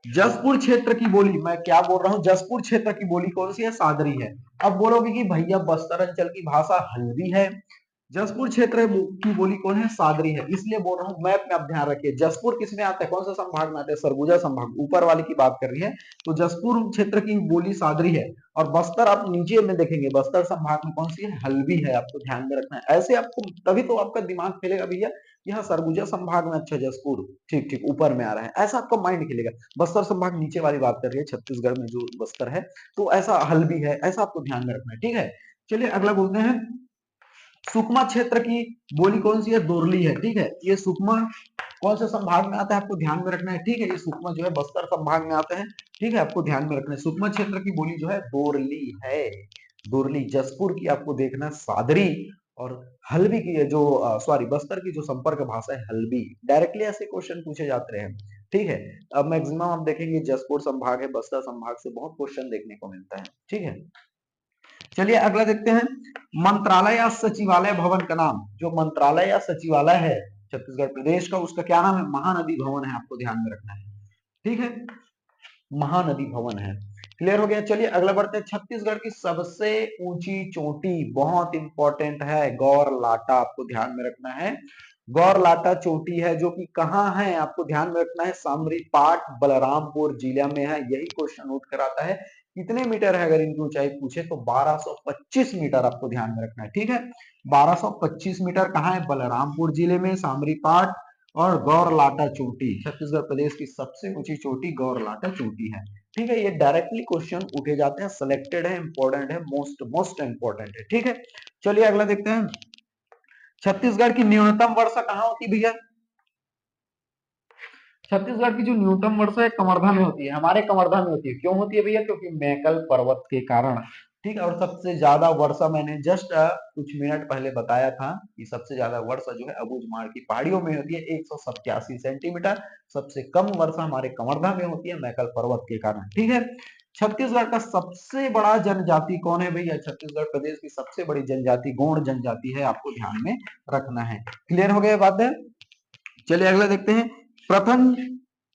जसपुर क्षेत्र की बोली, मैं क्या बोल रहा हूं, जसपुर क्षेत्र की बोली कौन सी है? सादरी है। अब बोलोगे कि भैया बस्तर अंचल की भाषा हल्बी है, जसपुर क्षेत्र की बोली कौन है? सादरी है, इसलिए बोल रहा हूं मैप में आप ध्यान रखिए। जसपुर किस में आता है, कौन सा संभाग में आता है? सरगुजा संभाग, ऊपर वाली की बात कर रही है, तो जसपुर क्षेत्र की बोली सादरी है। और बस्तर आप नीचे में देखेंगे, बस्तर संभाग में कौन सी है? हल्बी है, आपको ध्यान में रखना है। ऐसे आपको तभी तो आपका दिमाग खेलेगा भैया, यहाँ सरगुजा संभाग में, अच्छा जसपुर ठीक ठीक ऊपर में आ रहा है, ऐसा आपका माइंड खेलेगा। बस्तर संभाग नीचे वाली बात कर रही है, छत्तीसगढ़ में जो बस्तर है, तो ऐसा हल्बी है, ऐसा आपको ध्यान में रखना है, ठीक है। चलिए अगला बोलते हैं, सुकमा क्षेत्र की बोली कौन सी है? दोरली है, ठीक है। ये सुकमा कौन से संभाग में आता है, आपको ध्यान में रखना है, ठीक है। ये सुकमा जो है बस्तर संभाग में आता है, ठीक है, आपको ध्यान में रखना है। सुकमा क्षेत्र की बोली जो है दोरली है, दोरली। जसपुर की आपको देखना सादरी, और हल्बी की जो सॉरी बस्तर की जो संपर्क भाषा है हल्बी। डायरेक्टली ऐसे क्वेश्चन पूछे जाते हैं, ठीक है। अब मैक्सिमम आप देखेंगे जसपुर संभाग है, बस्तर संभाग से बहुत क्वेश्चन देखने को मिलता है, ठीक है। चलिए अगला देखते हैं, मंत्रालय या सचिवालय भवन का नाम, जो मंत्रालय या सचिवालय है छत्तीसगढ़ प्रदेश का, उसका क्या नाम है? महानदी भवन है, आपको ध्यान में रखना है, ठीक है, महानदी भवन है। क्लियर हो गया। चलिए अगला बढ़ते हैं, छत्तीसगढ़ की सबसे ऊंची चोटी, बहुत इंपॉर्टेंट है, गौर लाटा, आपको ध्यान में रखना है। गौर लाटा चोटी है, जो कि कहाँ है, आपको ध्यान में रखना है, सामरीपाट, बलरामपुर जिला में है। यही क्वेश्चन उठ कर आता है, कितने मीटर है, अगर इनकी ऊंचाई पूछे तो 1225 मीटर, आपको ध्यान में रखना है, ठीक है। 1225 मीटर कहाँ है? बलरामपुर जिले में, सामरीपाट और गौरलाटा चोटी, छत्तीसगढ़ प्रदेश की सबसे ऊंची चोटी गौरलाटा चोटी है, ठीक है। ये डायरेक्टली क्वेश्चन उठे जाते हैं, सिलेक्टेड है, इंपॉर्टेंट है, मोस्ट मोस्ट इंपॉर्टेंट है, ठीक है। चलिए अगला देखते हैं, छत्तीसगढ़ की न्यूनतम वर्षा कहाँ होती भैया? छत्तीसगढ़ की जो न्यूनतम वर्षा है कवर्धा में होती है, हमारे कवर्धा में होती है। क्यों होती है भैया? क्योंकि मैकल पर्वत के कारण, ठीक है। और सबसे ज्यादा वर्षा मैंने जस्ट कुछ मिनट पहले बताया था कि सबसे ज्यादा वर्षा जो है अबूझमाड़ की पहाड़ियों में होती है, 187 सेंटीमीटर। सबसे कम वर्षा हमारे कवर्धा में होती है, मैकल पर्वत के कारण, ठीक है। छत्तीसगढ़ का सबसे बड़ा जनजाति कौन है भैया? छत्तीसगढ़ प्रदेश की सबसे बड़ी जनजाति गोंड जनजाति है, आपको ध्यान में रखना है। क्लियर हो गया बात है। चलिए अगला देखते हैं, प्रथम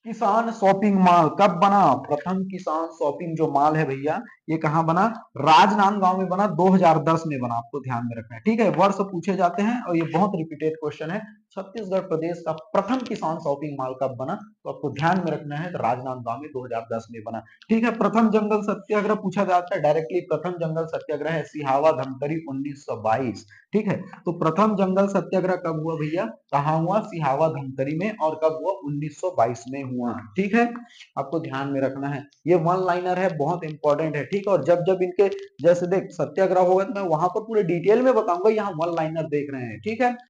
किसान शॉपिंग मॉल कब बना? प्रथम किसान शॉपिंग जो मॉल है भैया, ये कहाँ बना? राजनांदगांव में बना, 2010 में बना, आपको ध्यान में रखना है, ठीक है। वर्ष पूछे जाते हैं और ये बहुत रिपीटेड क्वेश्चन है। छत्तीसगढ़ प्रदेश का प्रथम किसान शॉपिंग मॉल कब बना? तो आपको ध्यान में रखना है, राजनांदगांव में 2010 में बना, ठीक है। प्रथम जंगल सत्याग्रह पूछा जाता है डायरेक्टली, प्रथम जंगल सत्याग्रह है सिहावा धमतरी 1922, ठीक है। तो प्रथम जंगल सत्याग्रह कब हुआ भैया? कहाँ हुआ? सिहावा धमतरी में। और कब हुआ? 1922 में हुआ, ठीक है, आपको ध्यान में रखना है। ये वन लाइनर है, बहुत इंपॉर्टेंट है, ठीक है। और जब जब इनके जैसे देख सत्याग्रह होगा तो मैं वहां पर पूरे डिटेल में बताऊंगा, यहाँ वन लाइनर देख रहे हैं, ठीक है।